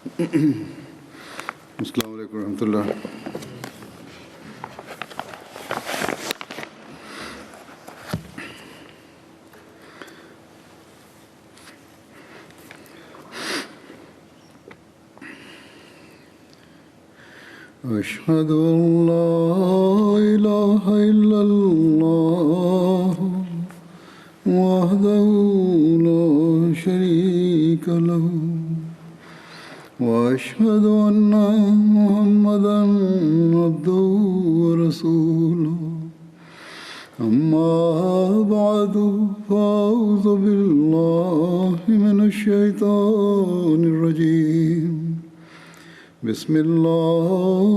अस्सलाम वालेकुम रहमतुल्लाह। أشهد أن لا إله إلا الله وحده لا شريك له وأشهد أن محمدا عبده ورسوله أما بعد فأعوذ بالله من الشيطان الرجيم بسم الله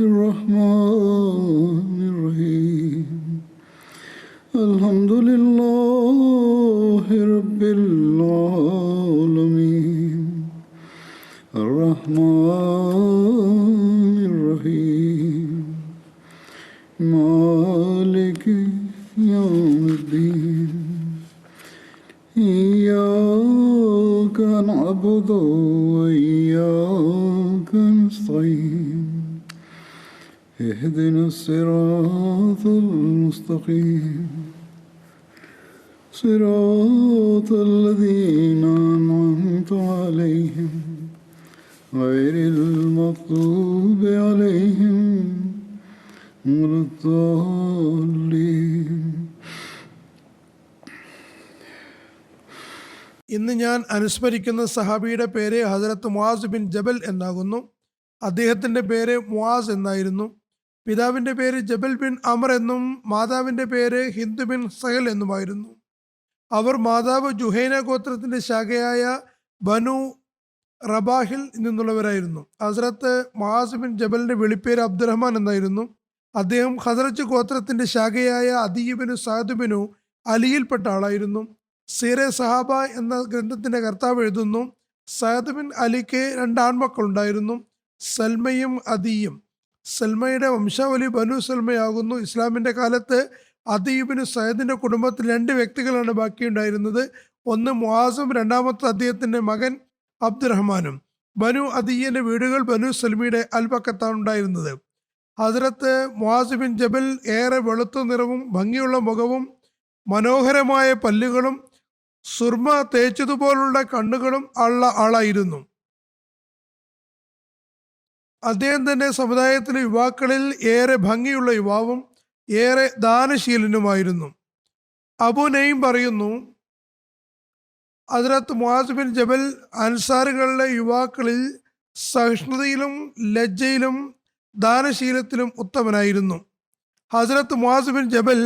الرحمن الرحيم الحمد لله رب العالمين الرحمن الرحيم مالك يوم الدين إياك نعبد وإياك نستعين اهدنا الصراط المستقيم صراط الذين أنعمت عليهم غير المغضوب عليهم ولا الضالين. ഇന്ന് ഞാൻ അനുസ്മരിക്കുന്ന സഹാബിയുടെ പേര് ഹസരത്ത് മുആസ് ബിൻ ജബൽ എന്നാകുന്നു. അദ്ദേഹത്തിൻ്റെ പേര് മുആസ് എന്നായിരുന്നു. പിതാവിൻ്റെ പേര് ജബൽ ബിൻ അമർ എന്നും മാതാവിൻ്റെ പേര് ഹിന്ദ് ബിൻ സഹൽ എന്നുമായിരുന്നു. അവർ മാതാവ് ജുഹൈന ഗോത്രത്തിൻ്റെ ശാഖയായ ബനു റബാഹിൽ നിന്നുള്ളവരായിരുന്നു. ഹസരത്ത് മുആസ് ബിൻ ജബലിൻ്റെ വിളിപ്പേര് അബ്ദുറഹ്മാൻ എന്നായിരുന്നു. അദ്ദേഹം ഖസറജ് ഗോത്രത്തിൻ്റെ ശാഖയായ അദീബിനു സഅദ് അലിയിൽപ്പെട്ട ആളായിരുന്നു. സീറെ സഹാബ എന്ന ഗ്രന്ഥത്തിന്റെ കർത്താവ് എഴുതുന്നു, സഅദ് ബിൻ അലിക്ക് 2 ആൺമക്കളുണ്ടായിരുന്നു, സൽമയും അദിയും. സൽമയുടെ വംശാവലി ബനു സൽമയാകുന്നു. ഇസ്ലാമിന്റെ കാലത്ത് അദീബിനു സയദിന്റെ കുടുംബത്തിൽ 2 വ്യക്തികളാണ് ബാക്കിയുണ്ടായിരുന്നത്. ഒന്ന് മുആസും, രണ്ടാമത്തെ അദ്ദേഹത്തിന്റെ മകൻ അബ്ദുറഹ്മാനും. ബനു അദിയന്റെ വീടുകൾ ബനു സൽമയുടെ അൽപക്കത്താണ് ഉണ്ടായിരുന്നത്. ഹസ്രത്ത് മുആസ് ബിൻ ജബൽ ഏറെ വെളുത്ത നിറവും ഭംഗിയുള്ള മുഖവും മനോഹരമായ പല്ലുകളും സുർമ തേച്ചതുപോലുള്ള കണ്ണുകളും ഉള്ള ആളായിരുന്നു. അദ്ദേഹം തന്നെ സമുദായത്തിലെ യുവാക്കളിൽ ഏറെ ഭംഗിയുള്ള യുവാവും ഏറെ ദാനശീലനുമായിരുന്നു. അബു നഈം പറയുന്നു, ഹസ്രത്ത് മുആസ് ബിൻ ജബൽ അൻസാറുകളിലെ യുവാക്കളിൽ സഹിഷ്ണുതയിലും ലജ്ജയിലും ദാനശീലത്തിലും ഉത്തമനായിരുന്നു. ഹസ്രത്ത് മുആസ് ബിൻ ജബൽ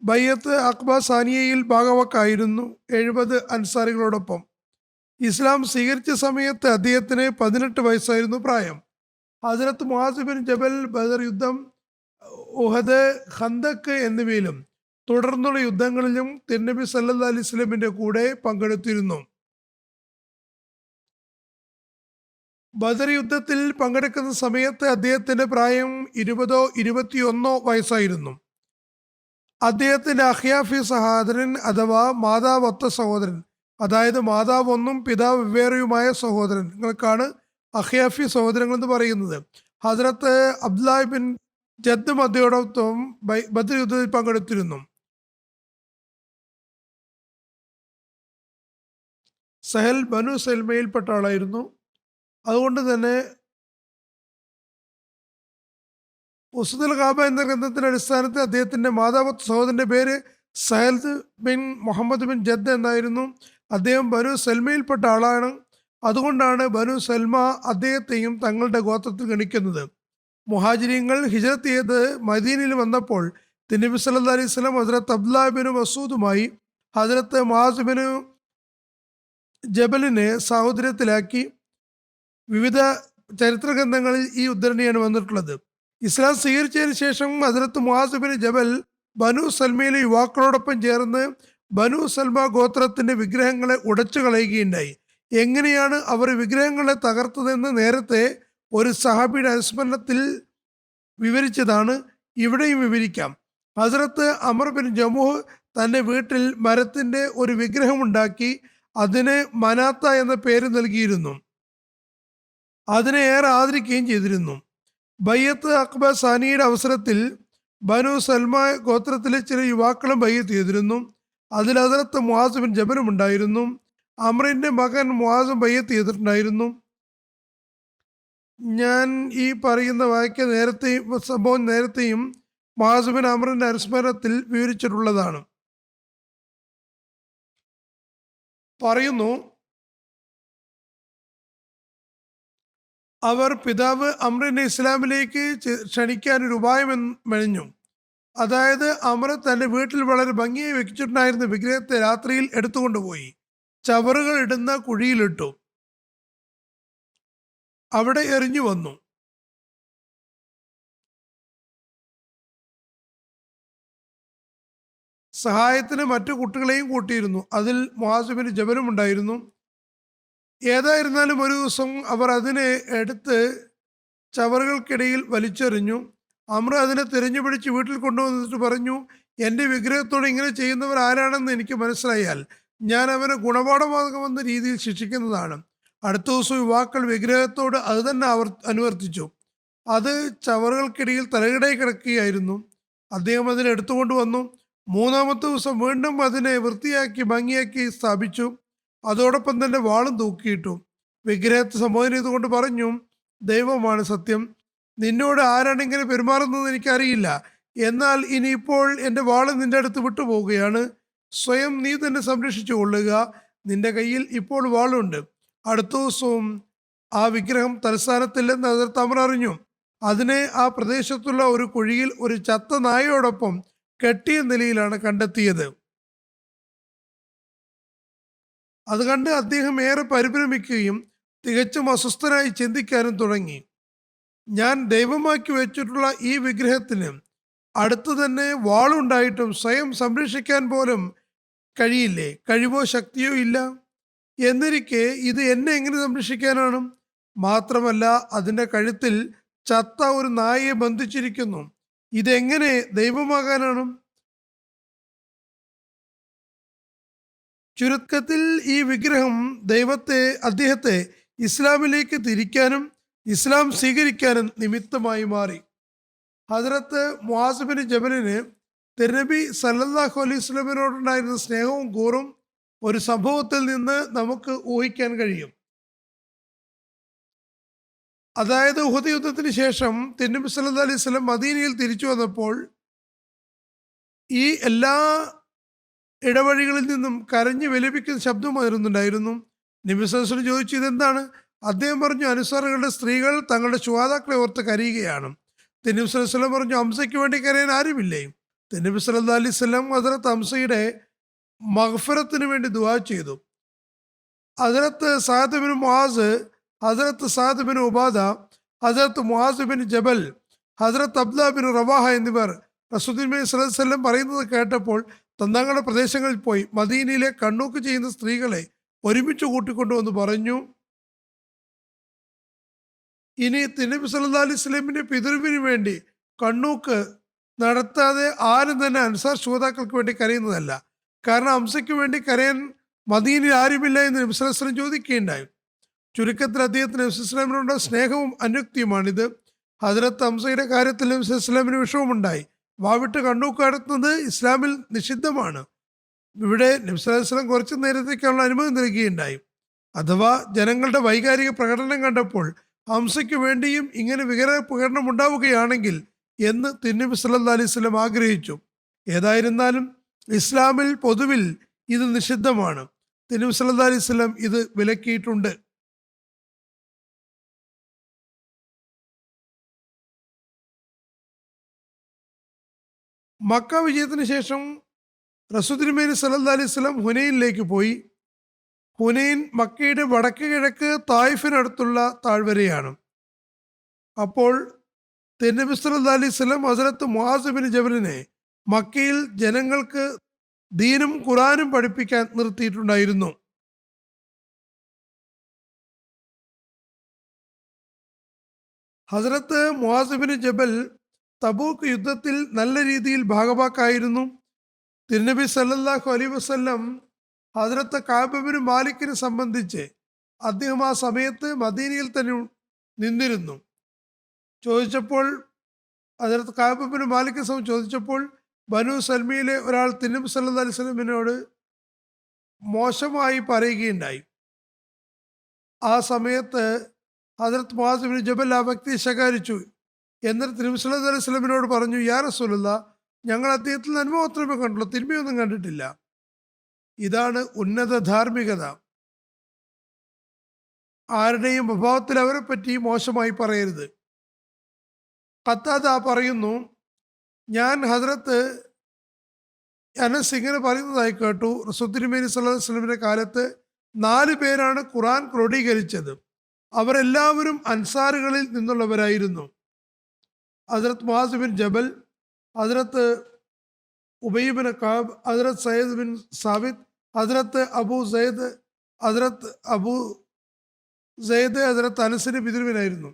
ബയ്യത്ത് അഖ്ബ സാനിയയിൽ ഭാഗവക്കായിരുന്നു 70 അൻസാരികളോടൊപ്പം. ഇസ്ലാം സ്വീകരിച്ച സമയത്ത് അദ്ദേഹത്തിന് 18 വയസ്സായിരുന്നു പ്രായം. ഹസ്രത്ത് മുആസ് ബിൻ ജബൽ ബദർ യുദ്ധം, ഉഹദ്, ഖന്ദക്ക് എന്നിവയിലും തുടർന്നുള്ള യുദ്ധങ്ങളിലും തിരുനബി സല്ലല്ലാഹു അലൈഹി വസല്ലമിന്റെ കൂടെ പങ്കെടുത്തിരുന്നു. ബദർ യുദ്ധത്തിൽ പങ്കെടുക്കുന്ന സമയത്ത് അദ്ദേഹത്തിന്റെ പ്രായം 20-21 വയസ്സായിരുന്നു. അദ്ദേഹത്തിന്റെ അഖ്യാഫി സഹോദരൻ അഥവാ മാതാവൊത്ത സഹോദരൻ, അതായത് മാതാവ് ഒന്നും പിതാവ് വെവ്വേറെയുമായ സഹോദരൻ, നിങ്ങൾക്കാണ് അഖ്യാഫി സഹോദരങ്ങൾ എന്ന് പറയുന്നത്. ഹസ്രത്ത് അബ്ദുല്ലാഹ് ബിൻ ജദ്ദും അദ്ദേഹത്തോടൊപ്പം ബദർ യുദ്ധത്തിൽ പങ്കെടുത്തിരുന്നു. സഹൽ ബനു സൽമയിൽപ്പെട്ട ആളായിരുന്നു. അതുകൊണ്ട് തന്നെ ഉസ്ദുൽ ഖാബ എന്ന ഗ്രന്ഥത്തിന്റെ അടിസ്ഥാനത്തിൽ അദ്ദേഹത്തിന്റെ മാതാവത്ത് സഹോദരന്റെ പേര് സഹൽ ബിൻ മുഹമ്മദ് ബിൻ ജദ്ദ് എന്നായിരുന്നു. അദ്ദേഹം ബനു സൽമയിൽപ്പെട്ട ആളാണ്. അതുകൊണ്ടാണ് ബനു സൽമ അദ്ദേഹത്തെയും തങ്ങളുടെ ഗോത്രത്തിൽ ഗണിക്കുന്നത്. മുഹാജിരിങ്ങൾ ഹിജ്റത്ത് ചെയ്ത് മദീനയിൽ വന്നപ്പോൾ തിരുനബി സല്ലല്ലാഹു അലൈഹി വസല്ലം ഹസ്രത്ത് അബ്ദുല്ലാഹ് ബിൻ മസൂദുമായി ഹസ്രത്ത് മുആസ് ബിൻ ജബലിനെ സാഹോദര്യത്തിലാക്കി. വിവിധ ചരിത്ര ഗ്രന്ഥങ്ങളിൽ ഈ ഉദ്ധരണിയാണ് വന്നിട്ടുള്ളത്. ഇസ്ലാം സ്വീകരിച്ചതിന് ശേഷം ഹസ്രത്ത് മുആസ് ബിൻ ജബൽ ബനു സൽമയിലെ യുവാക്കളോടൊപ്പം ചേർന്ന് ബനു സൽമ ഗോത്രത്തിന്റെ വിഗ്രഹങ്ങളെ ഉടച്ചു കളയുകയുണ്ടായി. എങ്ങനെയാണ് അവർ വിഗ്രഹങ്ങളെ തകർത്തതെന്ന് നേരത്തെ ഒരു സഹാബിയുടെ അനുസ്മരണത്തിൽ വിവരിച്ചതാണ്. ഇവിടെയും വിവരിക്കാം. ഹസ്രത്ത് അമർ ബിൻ ജമുഹ് തൻ്റെ വീട്ടിൽ മരത്തിൻ്റെ ഒരു വിഗ്രഹമുണ്ടാക്കി അതിന് മനാത്ത എന്ന പേര് നൽകിയിരുന്നു. അതിനെ ഏറെ ആദരിക്കുകയും ചെയ്തിരുന്നു. ബയ്യത്ത് അക്ബ സാനിയുടെ അവസരത്തിൽ ബനു സൽമ ഗോത്രത്തിലെ ചില യുവാക്കളും ബയ്യത്ത് ചെയ്തിരുന്നു. അതിൽ ഹദരത്ത് മുആസ് ബിൻ ജബലും ഉണ്ടായിരുന്നു. അമ്രിന്റെ മകൻ മുആസും ബയ്യത്ത് ചെയ്തിട്ടുണ്ടായിരുന്നു. ഞാൻ ഈ പറയുന്ന വാക്യ സംഭവം നേരത്തെയും മുആസ് ബിൻ അമ്രിന്റെ അനുസ്മരണത്തിൽ വിവരിച്ചിട്ടുള്ളതാണ്. പറയുന്നു, അവർ പിതാവ് അമ്രിനെ ഇസ്ലാമിലേക്ക് ക്ഷണിക്കാൻ ഒരു ഉപായം മെനഞ്ഞു. അതായത് അമ്ര തന്റെ വീട്ടിൽ വളരെ ഭംഗിയായി വെച്ചിട്ടുണ്ടായിരുന്ന വിഗ്രഹത്തെ രാത്രിയിൽ എടുത്തുകൊണ്ടുപോയി ചവറുകൾ ഇടുന്ന കുഴിയിലിട്ടു. അവിടെ എറിഞ്ഞു വന്നു. സഹായത്തിന് മറ്റു കുട്ടികളെയും കൂട്ടിയിരുന്നു. അതിൽ മുആസ് ബിൻ ജബലും ഉണ്ടായിരുന്നു. ഏതായിരുന്നാലും ഒരു ദിവസം അവർ അതിനെ എടുത്ത് ചവറുകൾക്കിടയിൽ വലിച്ചെറിഞ്ഞു. അമ്ര അതിനെ തിരഞ്ഞുപിടിച്ച് വീട്ടിൽ കൊണ്ടുവന്നിട്ട് പറഞ്ഞു, എൻ്റെ വിഗ്രഹത്തോട് ഇങ്ങനെ ചെയ്യുന്നവർ ആരാണെന്ന് എനിക്ക് മനസ്സിലായാൽ ഞാൻ അവനെ ഗുണപാഠമാകുമെന്ന രീതിയിൽ ശിക്ഷിക്കുന്നതാണ്. അടുത്ത ദിവസം യുവാക്കൾ വിഗ്രഹത്തോട് അത് തന്നെ അനുവർത്തിച്ചു. അത് ചവറുകൾക്കിടയിൽ തലകിടയിൽ കിടക്കുകയായിരുന്നു. അദ്ദേഹം അതിനെ എടുത്തുകൊണ്ട് വന്നു. മൂന്നാമത്തെ ദിവസം വീണ്ടും അതിനെ വൃത്തിയാക്കി ഭംഗിയാക്കി സ്ഥാപിച്ചു. അതോടൊപ്പം തന്നെ വാളും തൂക്കിയിട്ടു. വിഗ്രഹത്തെ സംബോധന ചെയ്തുകൊണ്ട് പറഞ്ഞു, ദൈവമാണ് സത്യം, നിന്നോട് ആരാണ് ഇങ്ങനെ പെരുമാറുന്നത് എനിക്കറിയില്ല. എന്നാൽ ഇനിയിപ്പോൾ എൻ്റെ വാള് നിന്റെ അടുത്ത് വിട്ടുപോവുകയാണ്. സ്വയം നീ തന്നെ സംരക്ഷിച്ചു കൊള്ളുക. നിന്റെ കയ്യിൽ ഇപ്പോൾ വാളുണ്ട്. അടുത്ത ദിവസവും ആ വിഗ്രഹം തലസ്ഥാനത്തില്ലെന്ന് ഹദരത്ത് അമർ അറിഞ്ഞു. അതിനെ ആ പ്രദേശത്തുള്ള ഒരു കുഴിയിൽ ഒരു ചത്ത നായയോടൊപ്പം കെട്ടിയ നിലയിലാണ് കണ്ടെത്തിയത്. അത് കണ്ട് അദ്ദേഹം ഏറെ പരിഭ്രമിക്കുകയും തികച്ചും അസ്വസ്ഥനായി ചിന്തിക്കാനും തുടങ്ങി. ഞാൻ ദൈവമാക്കി വെച്ചിട്ടുള്ള ഈ വിഗ്രഹത്തിന് അടുത്ത് തന്നെ വാളുണ്ടായിട്ടും സ്വയം സംരക്ഷിക്കാൻ പോലും കഴിയില്ലേ? കഴിവോ ശക്തിയോ ഇല്ല. എന്നിരിക്കെ ഇത് എന്നെ എങ്ങനെ സംരക്ഷിക്കാനാണ്? മാത്രമല്ല അതിൻ്റെ കഴുത്തിൽ ചത്ത ഒരു നായയെ ബന്ധിച്ചിരിക്കുന്നു. ഇതെങ്ങനെ ദൈവമാകാനാണ്? ചുരുക്കത്തിൽ ഈ വിഗ്രഹം അദ്ദേഹത്തെ ഇസ്ലാമിലേക്ക് തിരിക്കാനും ഇസ്ലാം സ്വീകരിക്കാനും നിമിത്തമായി മാറി. ഹദരത്ത് മുആസ് ബിൻ ജബലിന് തിരുനബി സല്ലല്ലാഹു അലൈഹി വസല്ലമയോടുണ്ടായിരുന്ന സ്നേഹവും കൂറും ഒരു സംഭവത്തിൽ നിന്ന് നമുക്ക് ഊഹിക്കാൻ കഴിയും. അതായത് ഉഹദ് യുദ്ധത്തിന് ശേഷം തിരുനബി സല്ലല്ലാഹു അലൈഹി വസല്ലം മദീനയിൽ തിരിച്ചു വന്നപ്പോൾ ഈ എല്ലാ ഇടവഴികളിൽ നിന്നും കരഞ്ഞു വിലപിക്കുന്ന ശബ്ദം വരുന്നുണ്ടായിരുന്നു. നബി സല്ലല്ലാഹു അലൈഹി വസല്ലം ചോദിച്ചു, ഇതെന്താണ്? അദ്ദേഹം പറഞ്ഞു, അനുസാറുകളുടെ സ്ത്രീകൾ തങ്ങളുടെ ശുഹാദാക്കളെ ഓർത്ത് കരയുകയാണ്. തിരുനബി സല്ലല്ലാഹു അലൈഹി വസല്ലം പറഞ്ഞു, ഹംസയ്ക്ക് വേണ്ടി കരയാൻ ആരുമില്ലേ? തിരുനബി സല്ലല്ലാഹു അലൈഹി വസല്ലം ഹദരത്ത് ഹംസയുടെ മഗ്ഫിറത്തിന് വേണ്ടി ദുആ ചെയ്തു. ഹദരത്ത് സഅദ് ബിൻ മുആസ്, ഹദരത്ത് സഅദ് ബിൻ ഉബാദ, ഹദരത്ത് മുആസ് ബിൻ ജബൽ, ഹദരത്ത് അബ്ദുല്ലാ ബിൻ റവാഹ എന്നിവർ റസൂലുള്ളാഹി സ്വല്ലല്ലാഹു അലൈഹി വസല്ലം പറയുന്നത് കേട്ടപ്പോൾ തങ്ങളുടെ പ്രദേശങ്ങളിൽ പോയി മദീനയിലെ കണ്ണൂക്ക് ചെയ്യുന്ന സ്ത്രീകളെ ഒരുമിച്ച് കൂട്ടിക്കൊണ്ടുവന്ന് പറഞ്ഞു, ഇനി തിരുനബി സല്ലല്ലാഹു അലൈഹി വസല്ലമിന്റെ പിതൃവിന് വേണ്ടി കണ്ണൂക്ക് നടത്താതെ ആരും തന്നെ അൻസാർ ശൂതാക്കൾക്ക് വേണ്ടി കരയുന്നതല്ല. കാരണം ഹംസയ്ക്ക് വേണ്ടി കരയാൻ മദീനയിൽ ആരുമില്ല എന്ന് നബി സല്ലല്ലാഹു അലൈഹി വസല്ലം ചോദിക്കുകയുണ്ടായി. ചുരുക്കത്തിൽ അദ്ദേഹത്തിന് നബി സല്ലല്ലാഹു അലൈഹി വസല്ലമിനോട് സ്നേഹവും അനുക്തിയുമാണിത്. ഹദരത്ത് ഹംസയുടെ കാര്യത്തിൽ നബി സല്ലല്ലാഹു അലൈഹി വസല്ലമിന് വിഷമമുണ്ടായി. വാവിട്ട് കണ്ണൂക്ക് നടത്തുന്നത് ഇസ്ലാമിൽ നിഷിദ്ധമാണ്. ഇവിടെ നബി സല്ലല്ലാഹു അലൈഹി വസല്ലം കുറച്ചു നേരത്തേക്കുള്ള അനുമതി നൽകുകയുണ്ടായി. അഥവാ ജനങ്ങളുടെ വൈകാരിക പ്രകടനം കണ്ടപ്പോൾ ഹംസയ്ക്ക് വേണ്ടിയും ഇങ്ങനെ വികാര പ്രകടനം ഉണ്ടാവുകയാണെങ്കിൽ എന്ന് തിരുനബി സല്ലല്ലാഹു അലൈഹി വസല്ലം ആഗ്രഹിച്ചു. ഏതായിരുന്നാലും ഇസ്ലാമിൽ പൊതുവിൽ ഇത് നിഷിദ്ധമാണ്. തിരുനബി സല്ലല്ലാഹു അലൈഹി വസല്ലം ഇത് വിലക്കിയിട്ടുണ്ട്. മക്ക വിജയത്തിന് ശേഷം റസൂൽ തിരുമേനി സല്ലല്ലാഹു അലൈഹി വസല്ലം ഹുനൈനിലേക്ക് പോയി. ഹുനൈൻ മക്കയുടെ വടക്ക് കിഴക്ക് തായിഫിനടുത്തുള്ള താഴ്വരയാണ്. അപ്പോൾ തിരുനബി സല്ലല്ലാഹു അലൈഹി വസല്ലം ഹസ്രത്ത് മുആസ് ബിൻ ജബലിനെ മക്കയിൽ ജനങ്ങൾക്ക് ദീനും ഖുറാനും പഠിപ്പിക്കാൻ നിർത്തിയിട്ടുണ്ടായിരുന്നു. ഹസ്രത്ത് മുആസ് ബിൻ ജബൽ തബൂക്ക് യുദ്ധത്തിൽ നല്ല രീതിയിൽ ഭാഗവാക്കായിരുന്നു. തിരുനബി സല്ലല്ലാഹു അലൈഹി വസല്ലം ഹസ്രത്ത് കഅബ് ബിൻ മാലിക്കിനെ സംബന്ധിച്ച് അദ്ദേഹം ആ സമയത്ത് മദീനയിൽ തന്നെ നിന്നിരുന്നു. ചോദിച്ചപ്പോൾ ഹദരത്ത് കഅബ് ബിൻ മാലിക് ചോദിച്ചപ്പോൾ ബനു സൽമയിലെ ഒരാൾ തിരുനബി സല്ലല്ലാഹു അലൈഹി വസല്ലമയോട് മോശമായി പറയുകയുണ്ടായി. ആ സമയത്ത് ഹദരത്ത് മുആസ് ബിൻ ജബൽ ആ വ്യക്തിയെ ശകാരിച്ചു. എന്നിട്ട് തിരുനബി സല്ലല്ലാഹു അലൈഹി വസല്ലമയോട് പറഞ്ഞു, യാ റസൂലല്ലാഹ്, ഞങ്ങൾ അദ്ദേഹത്തിൽ നന്മ മാത്രമേ കണ്ടുള്ളൂ, തിന്മയൊന്നും കണ്ടിട്ടില്ല. ഇതാണ് ഉന്നത ധാർമ്മികത. ആരുടെയും സ്വഭാവത്തിൽ അവരെ പറ്റി മോശമായി പറയരുത്. ഖത്താദ പറയുന്നു, ഞാൻ ഹദ്രത്ത് അനസ് ഇങ്ങനെ പറയുന്നതായി കേട്ടു, റസൂൽ തിരുമേനി സല്ലല്ലാഹു അലൈഹി വസല്ലമയുടെ കാലത്ത് 4 പേരാണ് ഖുർആൻ ക്രോഡീകരിച്ചത്. അവരെല്ലാവരും അൻസാറുകളിൽ നിന്നുള്ളവരായിരുന്നു. ഹദ്രത്ത് മുആസ് ബിൻ ജബൽ, ഹദ്രത്ത് ഉബൈ ബിൻ കഅബ്, ഹദ്രത്ത് സയ്യിദ് ബിൻ സാബിത്ത്, ഹദ്രത്ത് അബൂ സയ്യിദ്, ഹദ്രത്ത് അനസിന്റെ പിതൃവിനായിരുന്നു.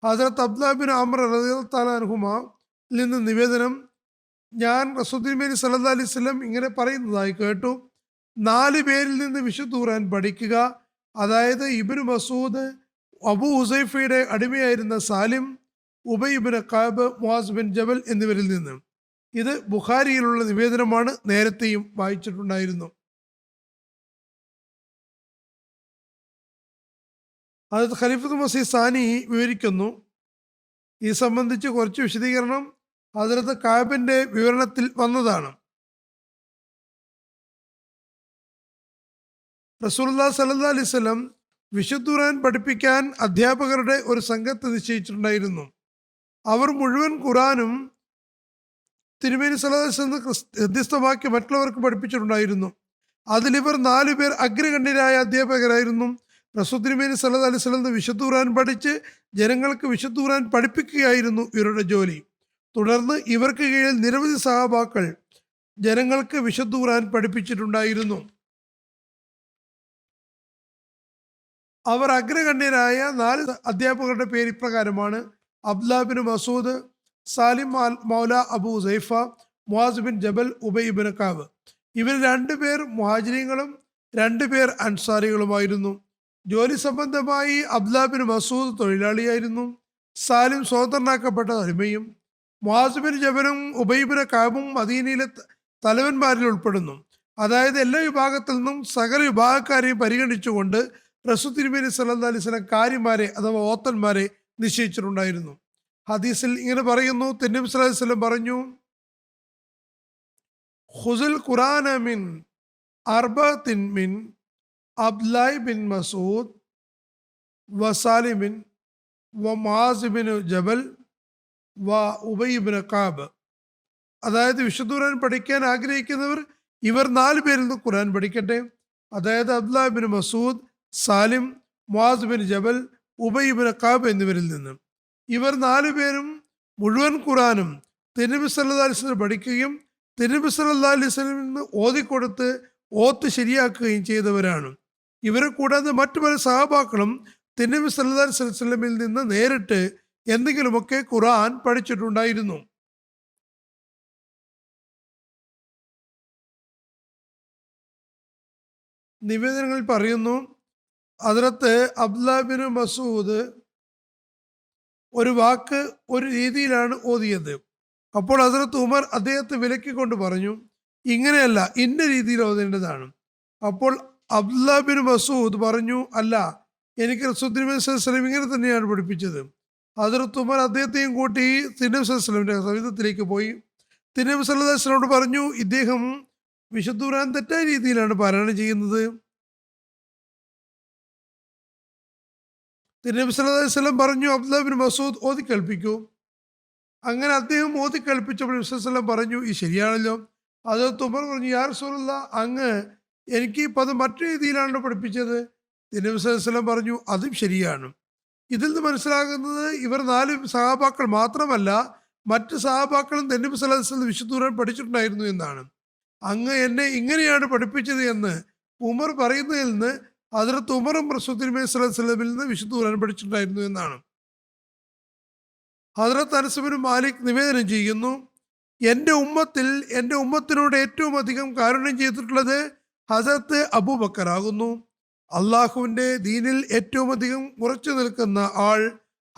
ഹദ്രത്ത് അബ്ദുല്ലാഹ് ബിൻ അംർ റളിയല്ലാഹു തആല അൻഹുമയിൽ നിന്ന് നിവേദനം, ഞാൻ റസൂൽ തിരുമേനി സല്ലല്ലാഹു അലൈഹി വസല്ലം ഇങ്ങനെ പറയുന്നതായി കേട്ടു, 4 പേരിൽ നിന്ന് വിശുദ്ധ ഖുർആൻ പഠിക്കുക. അതായത് ഇബ്നു മസൂദ്, അബൂ ഹുസൈഫയുടെ അടിമയായിരുന്ന Salim, Ubayy bin Ka'b, Muadh bin Jabal എന്നിവരിൽ നിന്ന്. ഇത് ബുഖാരിയിലുള്ള നിവേദനമാണ്, നേരത്തെയും വായിച്ചിട്ടുണ്ടായിരുന്നു. അത് ഖലീഫത്തുൽ മസീഹ് സാനി വിവരിക്കുന്നു. ഈ സംബന്ധിച്ച് കുറച്ച് വിശദീകരണം ഹദ്രത്ത് കഅബിന്റെ വിവരണത്തിൽ വന്നതാണ്. റസൂലുള്ളാഹി സ്വല്ലല്ലാഹു അലൈഹി വസല്ലം വിശുദ്ധ ഖുർആൻ പഠിപ്പിക്കാൻ അധ്യാപകരുടെ ഒരു സംഘത്തെ നിശ്ചയിച്ചിട്ടുണ്ടായിരുന്നു. അവർ മുഴുവൻ ഖുർആനും തിരുമേനി സല്ലല്ലാഹു അലൈഹി വസല്ലം ഹൃദ്യസ്ഥമാക്കി മറ്റുള്ളവർക്ക് പഠിപ്പിച്ചിട്ടുണ്ടായിരുന്നു. അതിലിവർ 4 പേർ അഗ്രഗണ്യരായ അധ്യാപകരായിരുന്നു. റസൂൽ തിരുമേനി സല്ലല്ലാഹു അലൈഹി വസല്ലം വിശുദ്ധ ഖുർആൻ പഠിച്ച് ജനങ്ങൾക്ക് വിശുദ്ധ ഖുർആൻ പഠിപ്പിക്കുകയായിരുന്നു ഇവരുടെ ജോലി. തുടർന്ന് ഇവർക്ക് കീഴിൽ നിരവധി സഹാബാക്കൾ ജനങ്ങൾക്ക് വിശുദ്ധ ഖുർആൻ പഠിപ്പിച്ചിട്ടുണ്ടായിരുന്നു. അവർ അഗ്രഗണ്യരായ 4 അധ്യാപകരുടെ പേര് ഇപ്രകാരമാണ്: അബ്ദുല്ലാഹ് ബിൻ മസൂദ്, സാലിം മൗല Abu Hudhayfa, Muadh bin Jabal, Ubayy bin Ka'b. ഇവർ 2 പേർ മുഹാജിരീങ്ങളും 2 പേർ അൻസാരികളുമായിരുന്നു. ജോലി സംബന്ധമായി അബ്ദുല്ലാഹ് ബിൻ മസൂദ് തൊഴിലാളിയായിരുന്നു. സാലിം സ്വതന്ത്രനാക്കപ്പെട്ട അടിമയും. മുആസ് ബിൻ ജബലും ഉബൈ ബിൻ കഅബും മദീനയിലെ തലവന്മാരിൽ ഉൾപ്പെടുന്നു. അതായത് എല്ലാ വിഭാഗത്തിൽ നിന്നും സകല വിഭാഗക്കാരെയും പരിഗണിച്ചുകൊണ്ട് റസൂൽ തിരുമേനി സല്ലല്ലാഹു അലൈഹി വസല്ലം കാര്യമാരെ അഥവാ ഓത്തന്മാരെ നിശ്ചയിച്ചിട്ടുണ്ടായിരുന്നു. ഹദീസിൽ ഇങ്ങനെ പറയുന്നു, തിരുനബി സല്ലല്ലാഹു അലൈഹി വസല്ലം പറഞ്ഞു, ഖുസുൽ ഖുർആന മിൻ അർബഅത്തിൻ മിൻ അബ്ദുല്ലാഹ് ബിൻ മസൂദ് വ സാലിമിൻ വ മുആസ് ബിൻ ജബൽ വ ഉബൈ ബിൻ കഅബ്. അതായത് വിശുദ്ധ ഖുർആൻ പഠിക്കാൻ ആഗ്രഹിക്കുന്നവർ ഇവർ 4 പേരിൽ നിന്ന് ഖുർആൻ പഠിക്കട്ടെ. അതായത് Abdullah bin Masud, Salim, Muadh bin Jabal, Ubayy bin Ka'b എന്നിവരിൽ നിന്ന്. ഇവർ 4 പേരും മുഴുവൻ ഖുർആനും തിരുനബി സല്ലല്ലാഹു അലൈഹി വസല്ലം പഠിക്കുകയും തിരുനബി സല്ലല്ലാഹു അലൈഹി വസല്ലം നിന്ന് ഓതിക്കൊടുത്ത് ഓത്ത് ശരിയാക്കുകയും ചെയ്തവരാണ്. ഇവരെ കൂടാതെ മറ്റു പല സഹാബാക്കളും തിരുനബി സല്ലല്ലാഹു അലൈഹി വസല്ലമിൽ നിന്ന് നേരിട്ട് എന്തെങ്കിലുമൊക്കെ ഖുർആൻ പഠിച്ചിട്ടുണ്ടായിരുന്നു. നിവേദനങ്ങളിൽ പറയുന്നു, ഹദ്രത്ത് അബ്ദുല്ലാഹ് ബിൻ മസൂദ് ഒരു വാക്ക് ഒരു രീതിയിലാണ് ഓതിയത്. അപ്പോൾ ഹദ്രത്ത് ഉമർ അദ്ദേഹത്തെ വിലക്കിക്കൊണ്ട് പറഞ്ഞു, ഇങ്ങനെയല്ല, ഇന്ന രീതിയിൽ ഓതേണ്ടതാണ്. അപ്പോൾ അബ്ദുല്ലാഹ് ബിൻ മസൂദ് പറഞ്ഞു, അല്ല, എനിക്ക് റസൂൽ തിരുമേനി സല്ലല്ലാഹു അലൈഹി വസല്ലം ഇങ്ങനെ തന്നെയാണ് പഠിപ്പിച്ചത്. ഹദ്രത്ത് ഉമർ അദ്ദേഹത്തെയും കൂട്ടി തിരുനബി സല്ലല്ലാഹു അലൈഹി വസല്ലമിന്റെ സവിധത്തിലേക്ക് പോയി. തിരുനബി സല്ലല്ലാഹു അലൈഹി വസല്ലമയോട് പറഞ്ഞു, ഇദ്ദേഹം വിശുദ്ധ ഖുർആൻ തെറ്റായ രീതിയിലാണ് പാരായണം ചെയ്യുന്നത്. തിരുനബി സല്ലല്ലാഹു അലൈഹി വസല്ലം പറഞ്ഞു, അബ്ദുല്ലാഹ് ബിൻ മസൂദ് ഓതിക്കേൽപ്പിക്കൂ. അങ്ങനെ അദ്ദേഹം ഓതിക്കേൽപ്പിച്ചപ്പോൾ നബി സല്ലല്ലാഹു അലൈഹി വസല്ലം പറഞ്ഞു, ഈ ശരിയാണല്ലോ. ഹദ്രത്ത് ഉമർ പറഞ്ഞു, യാ റസൂലല്ലാഹ്, അങ്ങ് എനിക്ക് ഈ പദം മറ്റു രീതിയിലാണല്ലോ പഠിപ്പിച്ചത്. തിരുനബി സല്ലല്ലാഹു അലൈഹി വസല്ലം പറഞ്ഞു, അതും ശരിയാണ്. ഇതിൽ നിന്ന് മനസ്സിലാകുന്നത് ഇവർ 4 സഹാബാക്കൾ മാത്രമല്ല, മറ്റ് സഹാബാക്കളും തിരുനബി സല്ലല്ലാഹു അലൈഹി വസല്ലം വിശുദ്ധ ഖുർആൻ പഠിച്ചിട്ടുണ്ടായിരുന്നു എന്നാണ്. അങ്ങ് എന്നെ ഇങ്ങനെയാണ് പഠിപ്പിച്ചത് എന്ന് ഉമർ പറയുന്നതിൽ നിന്ന് ഹദ്രത്ത് ഉമറും റസൂൽ തിരുമേനി സല്ലല്ലാഹു അലൈഹി വസല്ലമിൽ നിന്ന് വിശുദ്ധ ഖുർആൻ പഠിച്ചിട്ടുണ്ടായിരുന്നു എന്നാണ്. ഹദ്രത്ത് അനസ് ബിൻ മാലിക് നിവേദനം ചെയ്യുന്നു, എൻ്റെ ഉമ്മത്തിനോട് ഏറ്റവും അധികം കാരുണ്യം ചെയ്തിട്ടുള്ളത് ഹസരത്ത് അബൂബക്കർ ആകുന്നു. അള്ളാഹുവിൻ്റെ ദീനിൽ ഏറ്റവും അധികം ഉറച്ചു നിൽക്കുന്ന ആൾ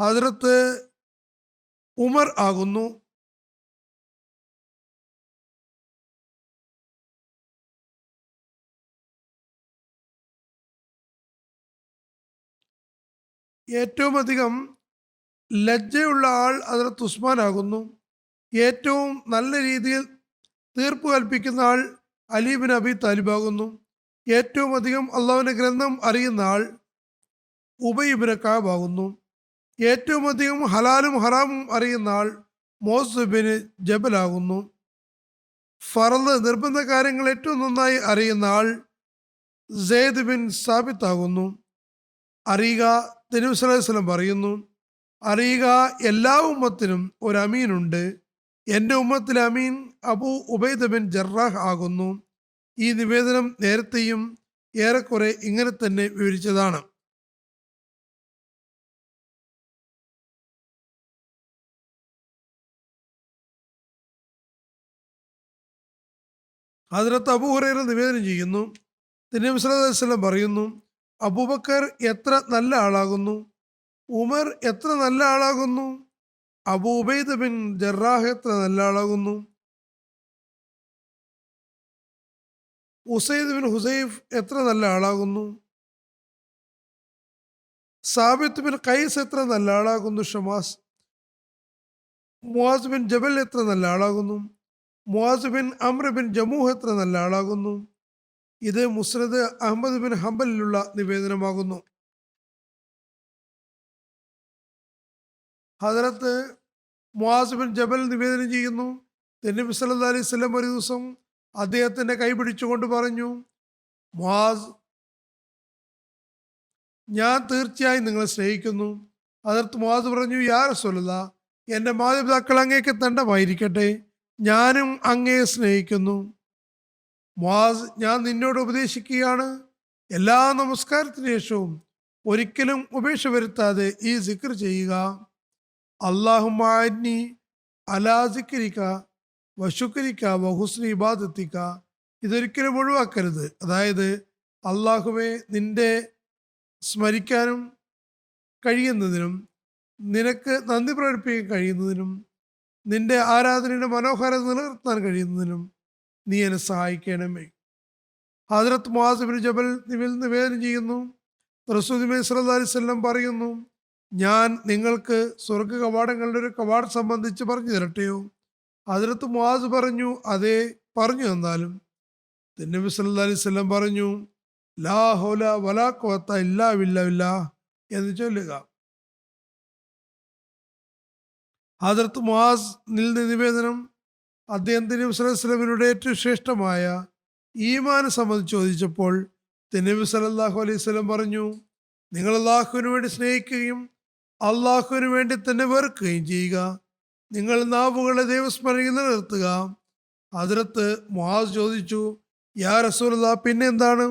ഹദ്രത്ത് ഉമർ ആകുന്നു. ഏറ്റവും അധികം ലജ്ജയുള്ള ആൾ ഹദ്രത്ത് ഉസ്മാൻ ആകുന്നു. ഏറ്റവും നല്ല രീതിയിൽ തീർപ്പ് കൽപ്പിക്കുന്ന ആൾ അലി ബിൻ അബി താലിബ് ആകുന്നു. ഏറ്റവും അധികം അള്ളാഹുവിൻ്റെ ഗ്രന്ഥം അറിയുന്ന ആൾ ഉബൈ ഇബ്നു കഅബ് ആകുന്നു. ഏറ്റവും അധികം ഹലാലും ഹറാമും അറിയുന്ന ആൾ മുആസ് ബിൻ ജബൽ ആകുന്നു. ഫർദ് നിർബന്ധ കാര്യങ്ങൾ ഏറ്റവും നന്നായി അറിയുന്ന ആൾ സെയ്ദ് ബിൻ സാബിത്ത് ആകുന്നു. അറിയുക, തിരുനബി സ്വല്ലല്ലാഹു അലൈഹി വസല്ലം പറയുന്നു, അറിയുക, എല്ലാ ഉമ്മത്തിനും ഒരു അമീനുണ്ട്. എൻ്റെ ഉമ്മത്തിലെ അമീൻ അബൂ ഉബൈദ ബിൻ ജറാഹ് ആകുന്നു. ഈ നിവേദനം നേരത്തെയും ഏറെക്കുറെ ഇങ്ങനെ തന്നെ വിവരിച്ചതാണ്. ഹദ്രത്ത് അബൂ ഹുറൈറ നിവേദനം ചെയ്യുന്നു, തിരുനബി സല്ലല്ലാഹു അലൈഹി വസല്ലം പറയുന്നു, അബൂബക്കർ എത്ര നല്ല ആളാകുന്നു, ഉമർ എത്ര നല്ല ആളാകുന്നു, അബൂ ഉബൈദ ബിൻ ജറാഹ് എത്ര നല്ല ആളാകുന്നു, ഉസൈദ് ബിൻ ഹുസൈഫ് എത്ര നല്ല ആളാകുന്നു, സാബിത്ത് ബിൻ ഖൈസ് എത്ര നല്ല ആളാകുന്നു, ഷമാസ് മുആസ് ബിൻ ജബൽ എത്ര നല്ല ആളാകുന്നു, മുആസ് ബിൻ അംർ ബിൻ ജമൂഹ് എത്ര നല്ല ആളാകുന്നു. ഇത് മുസ്നദ് അഹ്മദ് ബിൻ ഹംബലിലുള്ള നിവേദനമാകുന്നു. ഹദരത്ത് മുആസ് ബിൻ ജബൽ നിവേദനം ചെയ്യുന്നു, തിരുനബി സല്ലല്ലാഹു അലൈഹി വസല്ലം ഒരു ദിവസം അദ്ദേഹത്തിൻ്റെ കൈ പിടിച്ചുകൊണ്ട് പറഞ്ഞു, മുആസ്, ഞാൻ തീർച്ചയായും നിങ്ങളെ സ്നേഹിക്കുന്നു. ഹദരത്ത് മുആസ് പറഞ്ഞു, യാ റസൂലല്ലാഹ്, എൻ്റെ മാതാപിതാക്കൾ അങ്ങേക്ക് തണ്ടമായിരിക്കട്ടെ, ഞാനും അങ്ങയെ സ്നേഹിക്കുന്നു. മുആസ്, ഞാൻ നിന്നോട് ഉപദേശിക്കുകയാണ്, എല്ലാ നമസ്കാരത്തിന് ശേഷവും ഒരിക്കലും ഉപേക്ഷ വരുത്താതെ ഈ സിക്ർ ചെയ്യുക. അല്ലാഹുമ്മ അഅ്നി അലാ സിക്രിക വശുക്രിക വഹുസ്നി ഇബാദത്തിക. ഇതൊരിക്കലും ഒഴിവാക്കരുത്. അതായത്, അള്ളാഹുവെ, നിന്റെ സ്മരിക്കാനും കഴിയുന്നതിനും നിനക്ക് നന്ദി പ്രകടിപ്പിക്കാൻ കഴിയുന്നതിനും നിന്റെ ആരാധനയുടെ മനോഹാരത നിലനിർത്താൻ കഴിയുന്നതിനും നീ എന്നെ സഹായിക്കണമേ. ഹദ്രത്ത് മുആസ് ബിൻ ജബൽ നിവേദനം ചെയ്യുന്നു, റസൂലുള്ളാഹി സ്വല്ലല്ലാഹു അലൈഹി വസല്ലം പറയുന്നു, ഞാൻ നിങ്ങൾക്ക് സ്വർഗ്ഗ കവാടങ്ങളുടെ ഒരു കവാടം സംബന്ധിച്ച് പറഞ്ഞു തരട്ടെയോ? ഹദ്രത്ത് മുആസ് പറഞ്ഞു, അതെ, പറഞ്ഞു തന്നാലും. നബി സല്ലല്ലാഹു അലൈഹി വസല്ലം പറഞ്ഞു, ലാ ഹൗല വലാ ഖുവത ഇല്ലാ ബില്ലാഹ് എന്ന് ചൊല്ലുക. ഹദ്രത്ത് മുആസ് നിവേദനം, അദ്ദേഹം നബി സല്ലല്ലാഹു അലൈഹി വസല്ലമയുടെ ഏറ്റവും ശ്രേഷ്ഠമായ ഈമാൻ സംബന്ധിച്ച് ചോദിച്ചപ്പോൾ നബി സല്ലല്ലാഹു അലൈഹി വസല്ലം പറഞ്ഞു, നിങ്ങൾ അള്ളാഹുവിന് വേണ്ടി സ്നേഹിക്കുകയും അള്ളാഹുവിന് വേണ്ടി തന്നെ വെറുക്കുകയും ചെയ്യുക. നിങ്ങൾ നാവുകളെ ദൈവസ്മരണയിൽ നിലനിർത്തുക. ഹദ്രത്ത് മുആസ് ചോദിച്ചു, യാ റസൂലല്ലാഹ്, പിന്നെ എന്താണ്?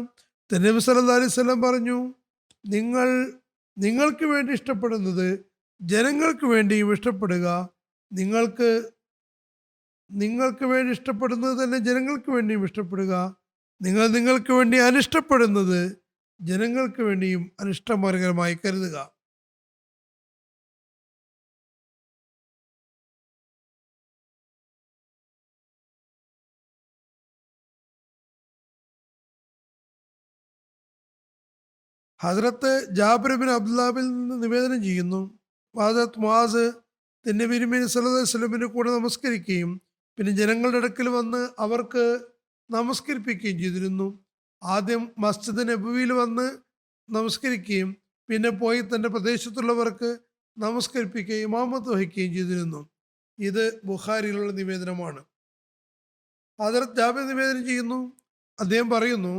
നബി സല്ലല്ലാഹു അലൈഹി വസല്ലം പറഞ്ഞു, നിങ്ങൾക്ക് വേണ്ടി ഇഷ്ടപ്പെടുന്നത് ജനങ്ങൾക്ക് വേണ്ടിയും ഇഷ്ടപ്പെടുക. നിങ്ങൾക്ക് വേണ്ടി ഇഷ്ടപ്പെടുന്നത് തന്നെ ജനങ്ങൾക്ക് വേണ്ടിയും ഇഷ്ടപ്പെടുക. നിങ്ങൾക്ക് വേണ്ടി അനിഷ്ടപ്പെടുന്നത് ജനങ്ങൾക്ക് വേണ്ടിയും അനിഷ്ടമാർഗമായി കരുതുക. ഹദ്രത്ത് ജാബിർ ബിൻ അബ്ദുല്ലാഹിൽ നിന്ന് നിവേദനം ചെയ്യുന്നു, ഹദ്രത്ത് മുആസ് നബി സല്ലല്ലാഹു അലൈഹി വസല്ലമിന്റെ കൂടെ നമസ്കരിക്കുകയും പിന്നെ ജനങ്ങളുടെ അടുക്കൽ വന്ന് അവർക്ക് നമസ്കരിപ്പിക്കുകയും ചെയ്തിരുന്നു. ആദ്യം മസ്ജിദ് നബവിയിൽ വന്ന് നമസ്കരിക്കുകയും പിന്നെ പോയി തൻ്റെ പ്രദേശത്തുള്ളവർക്ക് നമസ്കരിപ്പിക്കുകയും ഇമാമത്ത് വഹിക്കുകയും ചെയ്തിരുന്നു. ഇത് ബുഖാരിയിലുള്ള നിവേദനമാണ്. ഹദ്രത്ത് ജാബിർ നിവേദനം ചെയ്യുന്നു, അദ്ദേഹം പറയുന്നു,